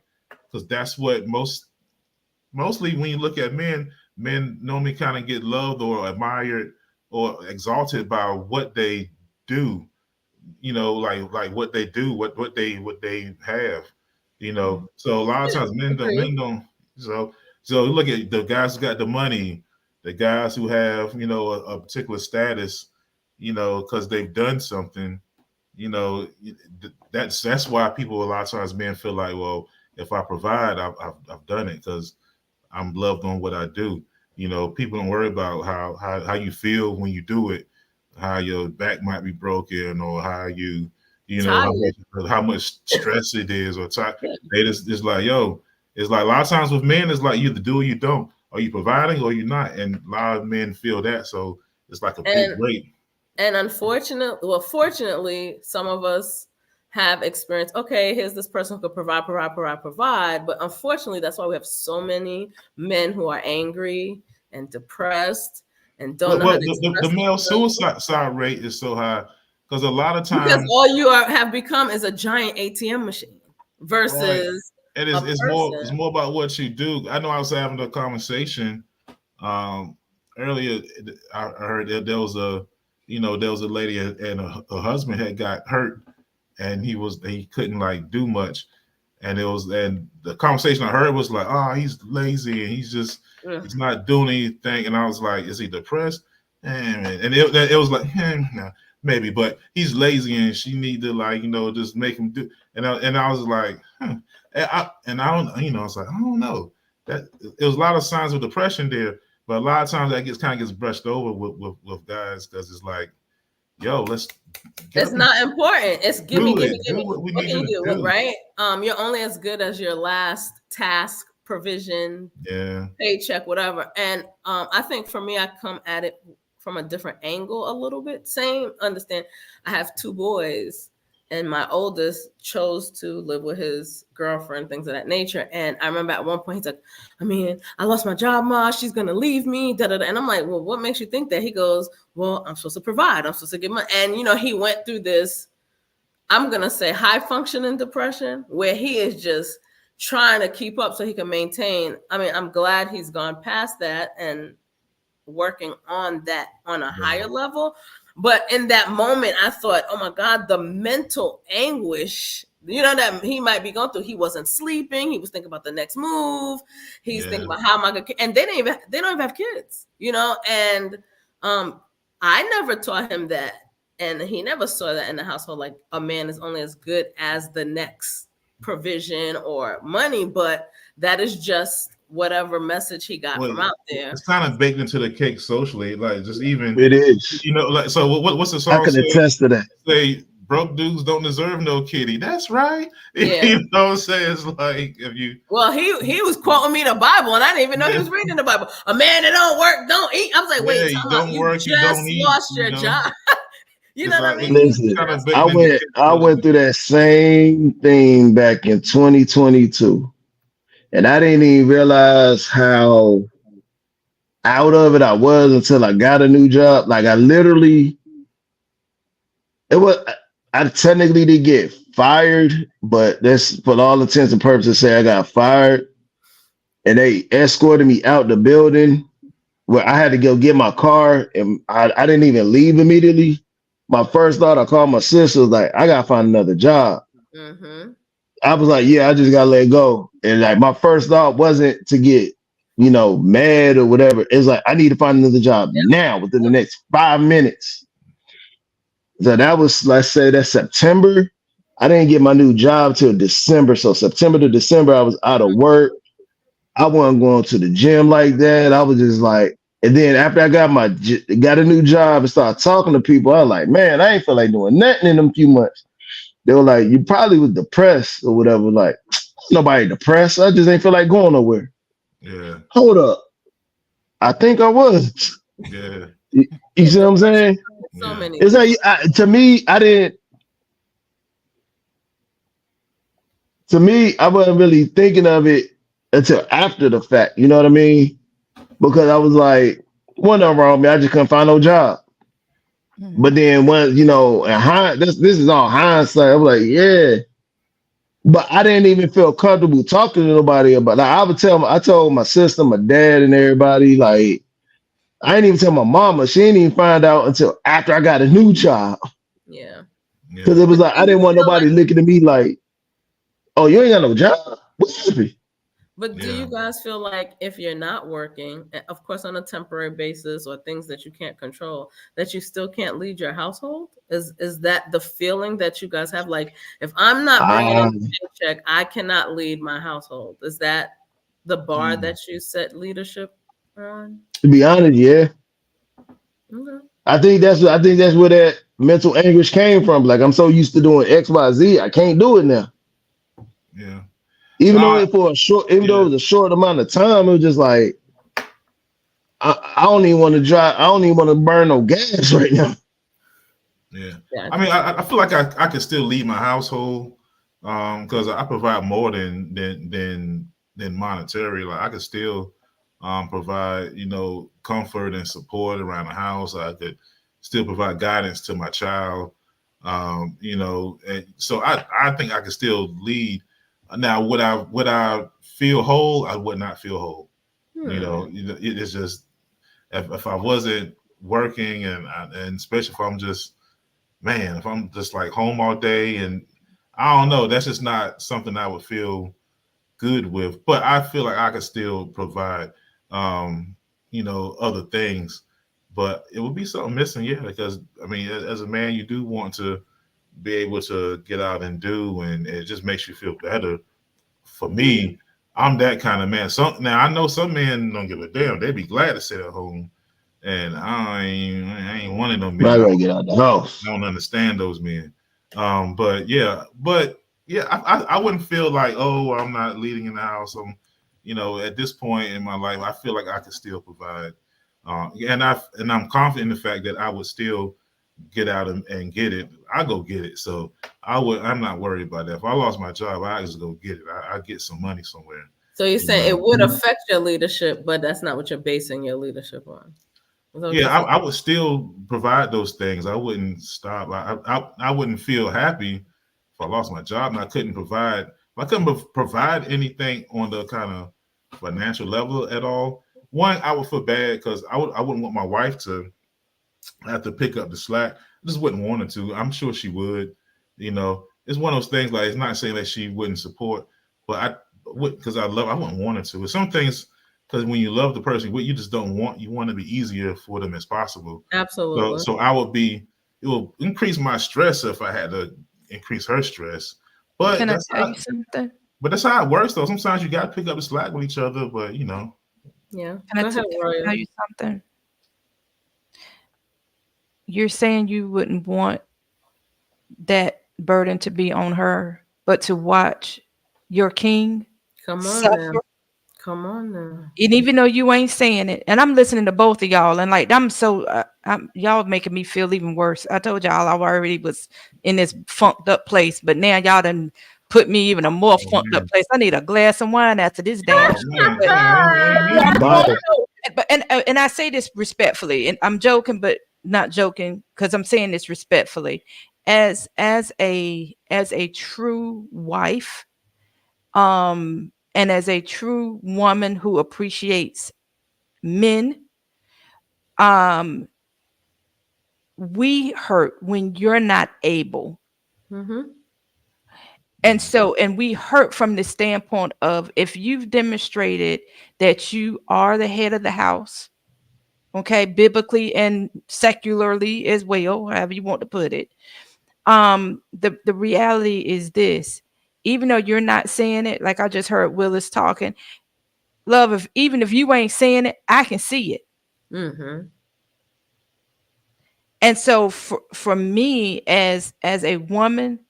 because that's what mostly when you look at men normally kind of get loved or admired or exalted by what they do, like what they do, what they have, So a lot of times men don't. So look at the guys who got the money, the guys who have a particular status, because they've done something, that's why people a lot of times men feel like, well, if I provide, I've done it because I'm loved on what I do. People don't worry about how you feel when you do it, how your back might be broken, or how you how much stress it is, or they just like, yo, it's like a lot of times with men, it's like you either do or you don't. Are you providing or you're not? And a lot of men feel that, so it's like a big weight. And fortunately, some of us have experienced, okay, here's this person who could provide. But unfortunately, that's why we have so many men who are angry and depressed and don't know how to the male suicide rate is so high because a lot of times, because all you have become is a giant ATM machine versus right. It's more about what you do. I know I was having a conversation earlier. I heard that there was a lady and her husband had got hurt. And he couldn't like do much, and the conversation I heard was like, oh, he's lazy and he's not doing anything. And I was like, is he depressed? And it was like, no, maybe, but he's lazy and she need to just make him do. And I was like, and I don't, I was like, I don't know. That it was a lot of signs of depression there, but a lot of times that gets brushed over with guys because it's like, yo, it's not important. It's give me. What can you do, right? You're only as good as your last task, provision, paycheck, whatever. And I think for me, I come at it from a different angle a little bit. Same, understand. I have 2 boys, and my oldest chose to live with his girlfriend, things of that nature. And I remember at one point he's like, I mean, I lost my job, Ma. She's gonna leave me. Da, da, da. And I'm like, well, what makes you think that? He goes, well, I'm supposed to provide. I'm supposed to get money. And he went through this, I'm gonna say, high functioning depression, where he is just trying to keep up so he can maintain. I mean, I'm glad he's gone past that and working on that on a higher level. But in that moment, I thought, oh my God, the mental anguish, that he might be going through. He wasn't sleeping. He was thinking about the next move. He's thinking about how am I going to, and they don't even have kids, and I never taught him that. And he never saw that in the household. Like, a man is only as good as the next provision or money, but that is just whatever message he got from out there. It's kind of baked into the cake socially, like just even it is. Like, so what's the song? I can attest to that. Say broke dudes don't deserve no kitty. That's right. Yeah. You know what I'm saying? It's like if you. Well, he was quoting me the Bible, and I didn't even know he was reading the Bible. A man that don't work don't eat. I was like, wait, you don't work, you don't eat. Lost your job. You know what I mean? Listen, I went through that same thing back in 2022. And I didn't even realize how out of it I was until I got a new job. Like, I technically did get fired, but that's for all intents and purposes say I got fired. And they escorted me out the building where I had to go get my car, and I didn't even leave immediately. My first thought, I called my sister, was like, I gotta find another job. Mm-hmm. I was like, yeah, I just gotta let go. And like, my first thought wasn't to get, mad or whatever. It's like, I need to find another job now within the next 5 minutes. So that was, let's say that's September. I didn't get my new job till December. So September to December, I was out of work. I wasn't going to the gym like that. I was just like, and then after I got a new job and started talking to people, I was like, man, I ain't feel like doing nothing in them few months. They were like, you probably was depressed or whatever. Like, nobody depressed. I just ain't feel like going nowhere. Yeah. Hold up. I think I was. Yeah. You see what I'm saying? So many. It's like, to me, I wasn't really thinking of it until after the fact. You know what I mean? Because I was like, nothing wrong with me. I just couldn't find no job. But then when, this is all hindsight. I was like, yeah. But I didn't even feel comfortable talking to nobody about it. Like, I told my sister, my dad, and everybody, like, I didn't even tell my mama. She didn't even find out until after I got a new job. Yeah. Because it was like, I didn't want nobody looking at me like, oh, you ain't got no job? What's happening? But do you guys feel like if you're not working, of course, on a temporary basis or things that you can't control, that you still can't lead your household? Is that the feeling that you guys have? Like, if I'm not bringing in a paycheck, I cannot lead my household. Is that the bar that you set leadership on? To be honest, yeah. Okay. I think that's where that mental anguish came from. Like, I'm so used to doing X, Y, Z, I can't do it now. Yeah. Even though it was a short amount of time, it was just like, I don't even want to drive. I don't even want to burn no gas right now. Yeah. I mean, I feel like I can still lead my household because I provide more than monetary. Like, I could still provide, comfort and support around the house. I could still provide guidance to my child. And so I think I can still lead. Now, would I feel whole? I would not feel whole. It's just if I wasn't working and especially if I'm just like home all day, and I don't know, that's just not something I would feel good with. But I feel like I could still provide, other things. But it would be something missing, because I mean, as a man, you do want to be able to get out and do, and it just makes you feel better. For me, I'm that kind of man. Now I know some men don't give a damn. They'd be glad to sit at home, and I ain't one of them men. I gotta get out the house. I don't understand those men. But I wouldn't feel like, oh, I'm not leading in the house. At this point in my life, I feel like I could still provide, and I'm confident in the fact that I would still get out and get it, I go get it. So I'm not worried about that. If I lost my job, I just go get it. I get some money somewhere. So you're saying it would affect your leadership, but that's not what you're basing your leadership on. Yeah, I would still provide those things. I wouldn't stop. I wouldn't feel happy if I lost my job and I couldn't provide. If I couldn't provide anything on the kind of financial level at all, one, I would feel bad because I wouldn't want my wife to have to pick up the slack. I just wouldn't want her to. I'm sure she would. You know, it's one of those things. Like, it's not saying that she wouldn't support, but I would, because I wouldn't want her to. But some things, because when you love the person, what you just don't want, you want to be easier for them as possible. Absolutely. So it will increase my stress if I had to increase her stress. But can I tell you something? But that's how it works, though. Sometimes you got to pick up the slack with each other. But you know. Yeah. Can I tell you something? You're saying you wouldn't want that burden to be on her, but to watch your king suffer. Come on now. And even though you ain't saying it, and I'm listening to both of y'all, and like y'all making me feel even worse. I told y'all I already was in this funked up place, but now y'all done put me even a more funked up place. I need a glass of wine after this damn shit. And I say this respectfully, and I'm joking, but not joking, because I'm saying this respectfully. As a true wife, and as a true woman who appreciates men, we hurt when you're not able. Mm-hmm. And we hurt from the standpoint of, if you've demonstrated that you are the head of the house, okay, biblically and secularly as well, however you want to put it. The reality is this: even though you're not saying it, like I just heard Willis talking, love, even if you ain't saying it, I can see it. Mm-hmm. And so for me as a woman,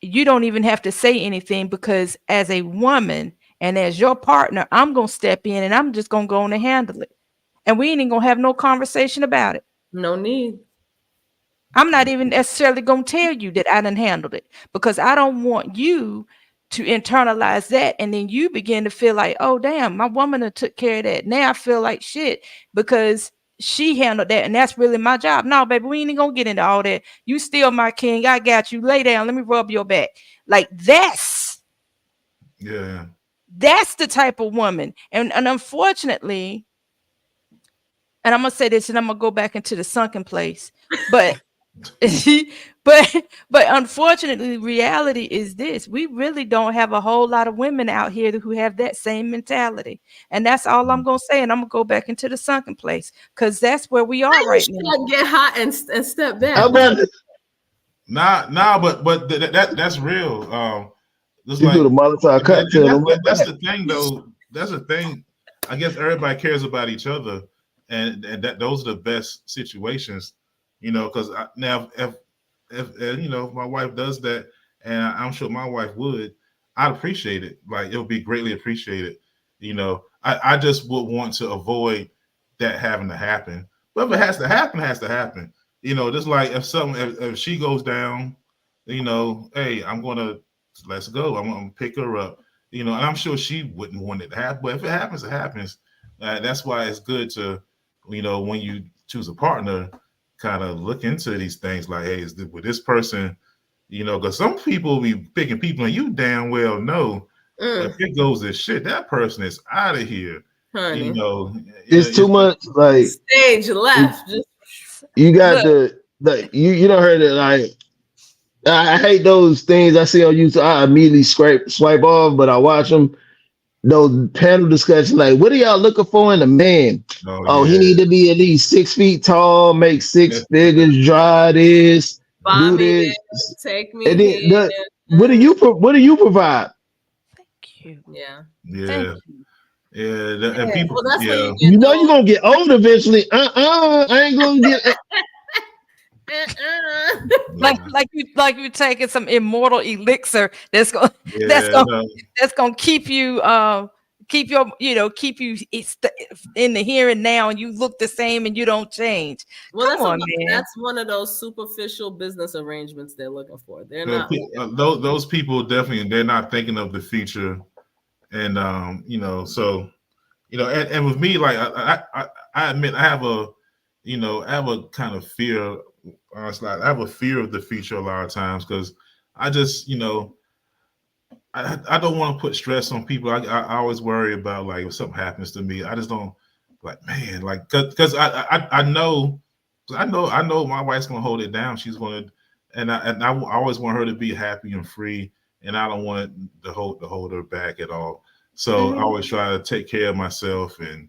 you don't even have to say anything, because as a woman and as your partner, I'm going to step in and I'm just going to go on and handle it. And we ain't even going to have no conversation about it. No need. I'm not even necessarily going to tell you that I done handled it, because I don't want you to internalize that. And then you begin to feel like, oh, damn, my woman done took care of that. Now I feel like shit because she handled that. And that's really my job. No, baby, we ain't even going to get into all that. You still my king. I got you. Lay down. Let me rub your back. Like that's the type of woman. And unfortunately, and I'm going to say this and I'm going to go back into the sunken place, but but unfortunately, reality is this: we really don't have a whole lot of women out here who have that same mentality. And that's all I'm gonna say. And I'm gonna go back into the sunken place, because that's where we are right now. Get hot and step back. But that's real. You do the Molotov cocktail. That's the thing, though. That's the thing. I guess everybody cares about each other, and that those are the best situations. You know, because now if you know, if my wife does that, and I'm sure my wife would, I'd appreciate it. Like, it would be greatly appreciated. You know, I just would want to avoid that having to happen. But if it has to happen, it has to happen. You know, just like if she goes down, you know, hey, let's go. I'm gonna pick her up. You know, and I'm sure she wouldn't want it to happen. But if it happens, it happens. That's why it's good to, you know, when you choose a partner, kind of look into these things like, hey, with this person, you know, because some people be picking people and you damn well know if it goes to shit, that person is out of here. Honey. You know, it's too much. Like, stage left. You got you don't heard it. Like, I hate those things I see on YouTube. I immediately swipe off, but I watch them. Those panel discussions, like, what are y'all looking for in a man? He need to be at least 6 feet tall, make six figures, drive this, do this, take me. And then what do you provide? Thank you. Yeah. And people, you know you're gonna get old eventually. I ain't gonna get. like you taking some immortal elixir that's gonna keep you keep your, keep you in the here and now, and you look the same and you don't change. Well, Come on, man. That's one of those superficial business arrangements they're looking for. They're not those people definitely, they're not thinking of the future. And so and with me, like I admit I have a kind of fear. Honestly, I have a fear of the future a lot of times because I just I don't want to put stress on people. I always worry about like if something happens to me. I just don't like, man, like because I know my wife's gonna hold it down. She's gonna, and I always want her to be happy and free, and I don't want to hold her back at all. So I always try to take care of myself and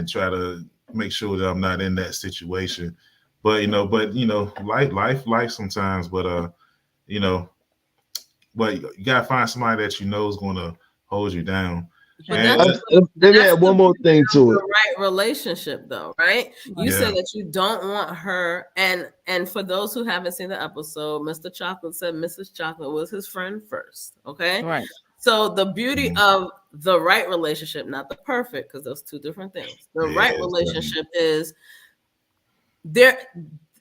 try to make sure that I'm not in that situation. But life sometimes. But but you gotta find somebody that is gonna hold you down. Let me add one more thing to it. The right relationship, though, right? You said that you don't want her, and for those who haven't seen the episode, Mr. Chocolate said Mrs. Chocolate was his friend first. Okay, right. So the beauty of the right relationship, not the perfect, because those two different things. The right relationship is there.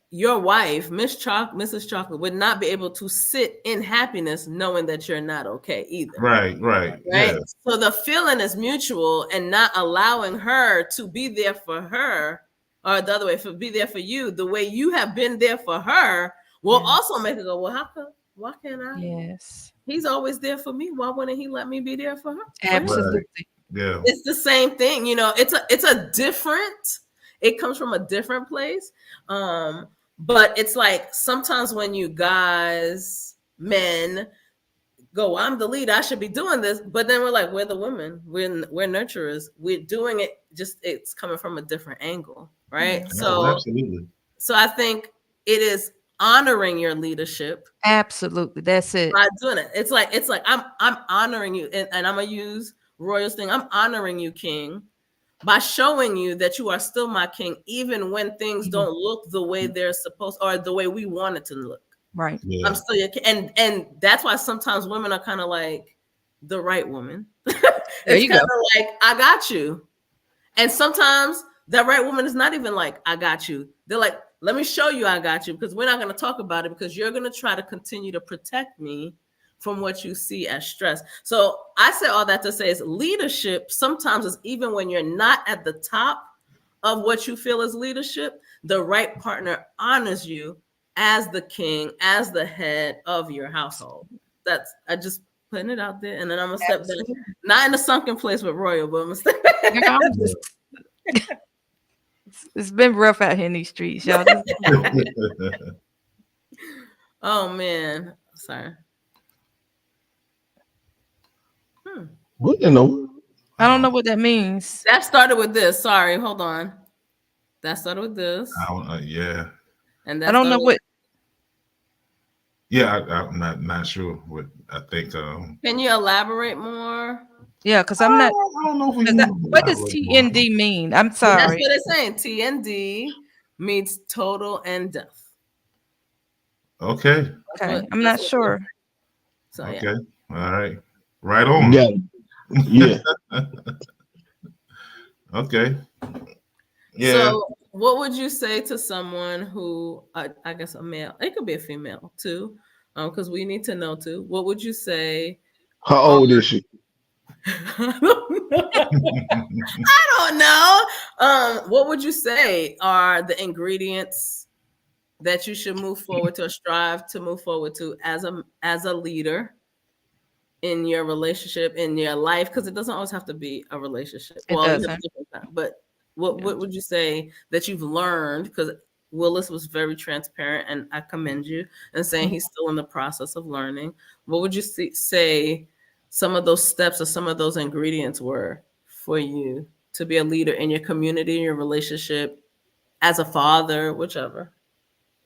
Your wife, Mrs. Chocolate, would not be able to sit in happiness knowing that you're not okay either. Right. Yeah. So the feeling is mutual, and not allowing her to be there for her, or the other way, be there for you, the way you have been there for her, will also make her go, well, how come? Why can't I? Yes. He's always there for me. Why wouldn't he let me be there for her? Absolutely. Yeah. It's the same thing. It's a different. It comes from a different place. But it's like sometimes when you guys, men, go, I'm the lead, I should be doing this. But then we're like, we're the women, we're nurturers. We're doing it, just it's coming from a different angle, right? Yeah, so absolutely. So I think it is honoring your leadership. Absolutely, that's it. By doing it, it's like I'm honoring you, and I'm gonna use Royal's thing. I'm honoring you, King, by showing you that you are still my king, even when things don't look the way they're supposed or the way we want it to look. Right. Yeah. I'm still your king. And that's why sometimes women are kind of like the right woman. There you go. Like, I got you. And sometimes that right woman is not even like, I got you. They're like, let me show you I got you, because we're not going to talk about it, because you're going to try to continue to protect me from what you see as stress. So I say all that to say is leadership sometimes is even when you're not at the top of what you feel is leadership, the right partner honors you as the king, as the head of your household. I just putting it out there, and then I'm gonna step back, not in a sunken place with Royal, but I'm gonna step back. It's been rough out here in these streets, y'all. Oh man, sorry. What in the? I don't know what that means. That started with this. Sorry, hold on. That started with this. Yeah. And I don't know what. Yeah, I'm not sure what I think. Can you elaborate more? Yeah, because I'm not. I don't know if what does TND mean? I'm sorry. That's what it's saying. TND means total and death. Okay. Okay, I'm not sure. So, okay. Yeah. All right. Right on. Yeah. Yeah. Okay. Yeah. So, what would you say to someone who, I guess, a male? It could be a female too, because we need to know too. What would you say? How old is she? I don't know. What would you say are the ingredients that you should move forward to, or strive to move forward to as a leader in your relationship, in your life? Because it doesn't always have to be a relationship. But what would you say that you've learned? Because Willis was very transparent, and I commend you, and saying he's still in the process of learning. What would you say some of those steps or some of those ingredients were for you to be a leader in your community, in your relationship, as a father, whichever?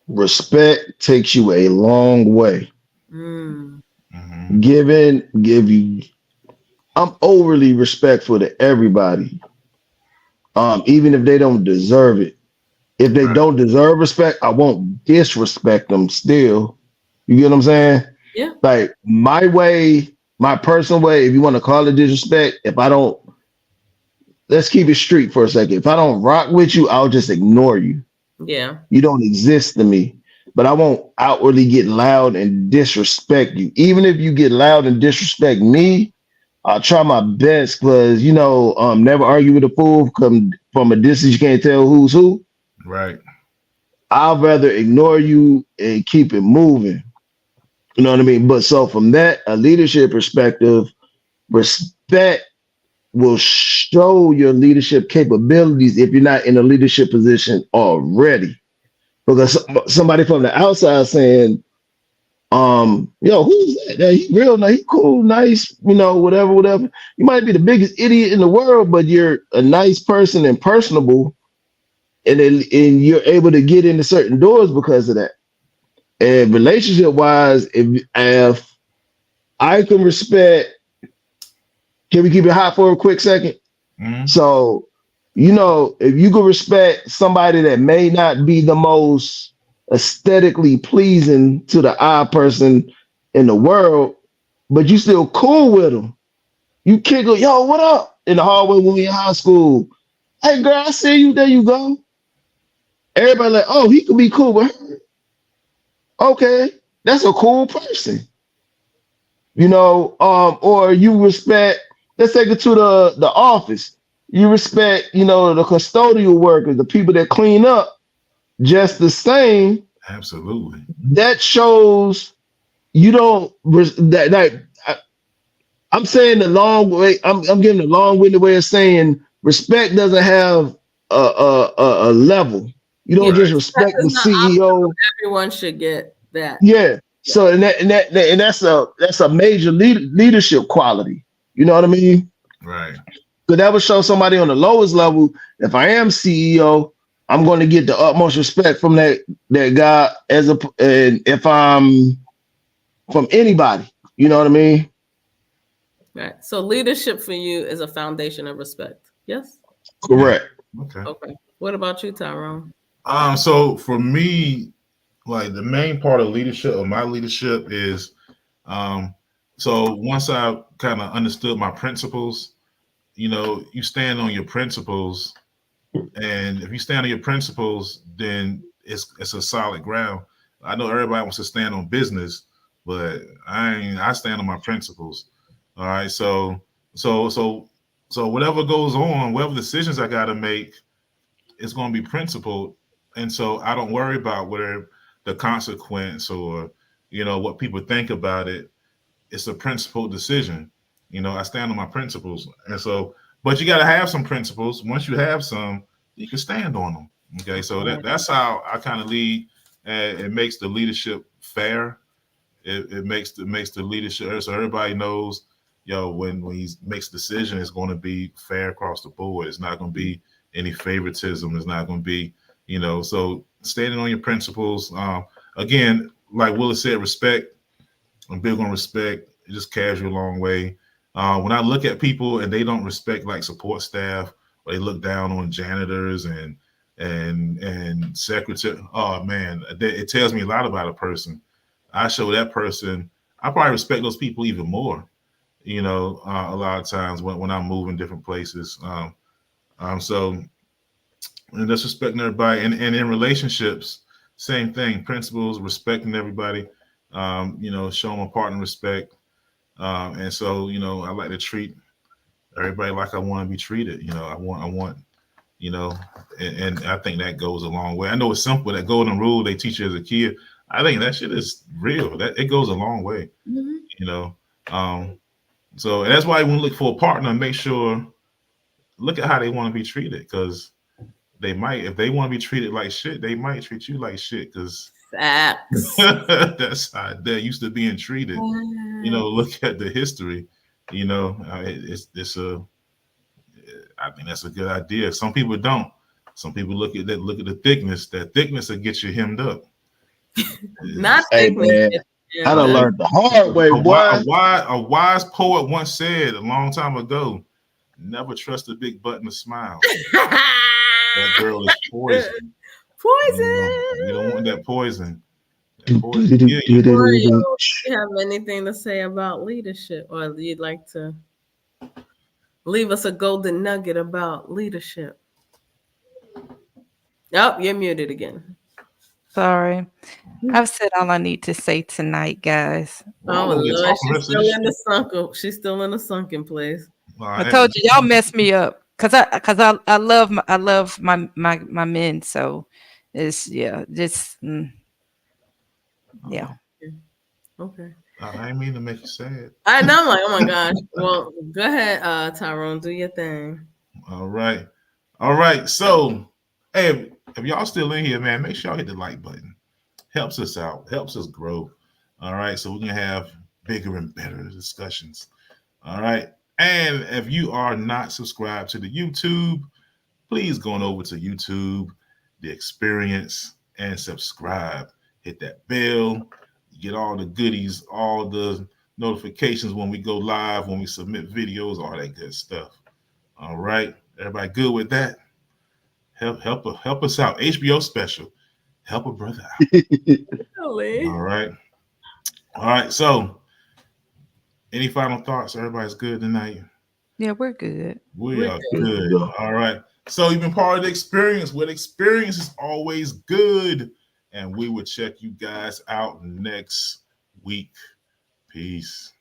Respect takes you a long way. I'm overly respectful to everybody, even if they don't deserve it. If they don't deserve respect, I won't disrespect them still. You get what I'm saying? Yeah. Like my way, my personal way, if you want to call it disrespect, if I don't let's keep it street for a second. If I don't rock with you, I'll just ignore you. Yeah. You don't exist to me. But I won't outwardly get loud and disrespect you. Even if you get loud and disrespect me, I'll try my best because, never argue with a fool. Come from a distance, you can't tell who's who. Right. I'd rather ignore you and keep it moving. You know what I mean? But so from that, a leadership perspective, respect will show your leadership capabilities if you're not in a leadership position already. Because somebody from the outside saying, who's that? Yeah, he real nice, he cool, nice, whatever. You might be the biggest idiot in the world, but you're a nice person and personable, and you're able to get into certain doors because of that. And relationship wise, if I can respect, can we keep it hot for a quick second? Mm-hmm. So, if you can respect somebody that may not be the most aesthetically pleasing to the eye person in the world, but you still cool with them. You kick her, yo, what up? In the hallway when we in high school. Hey girl, I see you, there you go. Everybody like, oh, he could be cool with her. Okay, that's a cool person. Or you respect, let's take it to the office. You respect, the custodial workers, the people that clean up just the same. Absolutely. That shows you don't I'm saying the long way, I'm giving the long-winded way of saying respect doesn't have a level. You don't just respect the CEO. Everyone should get that. Yeah. So and that's a major leadership quality. You know what I mean? Right. But that would show somebody on the lowest level. If I am CEO, I'm going to get the utmost respect from that guy and if I'm from anybody. You know what I mean? Right. So leadership for you is a foundation of respect. Yes. Correct. Okay. What about you, Tyrone? So for me, like the main part of leadership or my leadership is, so once I kind of understood my principles, you stand on your principles, and if you stand on your principles, then it's a solid ground. I know everybody wants to stand on business, but I stand on my principles. All right. So whatever goes on, whatever decisions I got to make, it's going to be principled. And so I don't worry about whether the consequence or, what people think about it. It's a principled decision. I stand on my principles. And so, but you got to have some principles. Once you have some, you can stand on them. Okay. So that's how I kind of lead. And it makes the leadership fair. It makes the leadership so everybody knows, when he makes a decision, it's going to be fair across the board. It's not going to be any favoritism. It's not going to be, so standing on your principles. Again, like Willis said, respect. I'm big on respect. It just carries you a long way. When I look at people and they don't respect like support staff, or they look down on janitors and secretary, oh man, it tells me a lot about a person. I show that person, I probably respect those people even more, a lot of times when I'm moving different places. So and that's respecting everybody. And in relationships, same thing, principles, respecting everybody, show them a partner respect. And so, I like to treat everybody like I want to be treated. I want, and I think that goes a long way. I know it's simple, that golden rule they teach you as a kid. I think that shit is real. That it goes a long way, So and that's why when we look for a partner, make sure, look at how they want to be treated, because they might, if they want to be treated like shit, they might treat you like shit, because that's how they're used to being treated. Look at the history. It's I think that's a good idea. Some people don't. Some people look at the thickness. That thickness will get you hemmed up. Not thickness. I done learned the hard way. A wise poet once said a long time ago, "Never trust a big butt and a smile." That girl is poison. Poison. You don't want that poison. Do you have anything to say about leadership, or you'd like to? leave us a golden nugget about leadership. Oh, you're muted again. Sorry. I've said all I need to say tonight, guys. Oh, Lord. She's still in the sunken place. I told you, y'all messed me up. Cause I love my men. So it's yeah. Okay. I didn't mean to make you sad. I know, I'm like, oh my gosh. Well, go ahead, Tyrone, do your thing. All right. So, hey, if y'all still in here, man, make sure y'all hit the like button. Helps us out, helps us grow. All right, so we can have bigger and better discussions. All right, and if you are not subscribed to the YouTube, please go on over to YouTube, The Experience, and subscribe. Hit that bell. Get all the goodies, all the notifications when we go live, when we submit videos, all that good stuff. All right, everybody good with that? Help us out. HBO special. Help a brother out. All right. So, any final thoughts? Everybody's good tonight. Yeah, we're good. We are good. All right. So you've been part of the experience. What experience is always good. And we will check you guys out next week. Peace.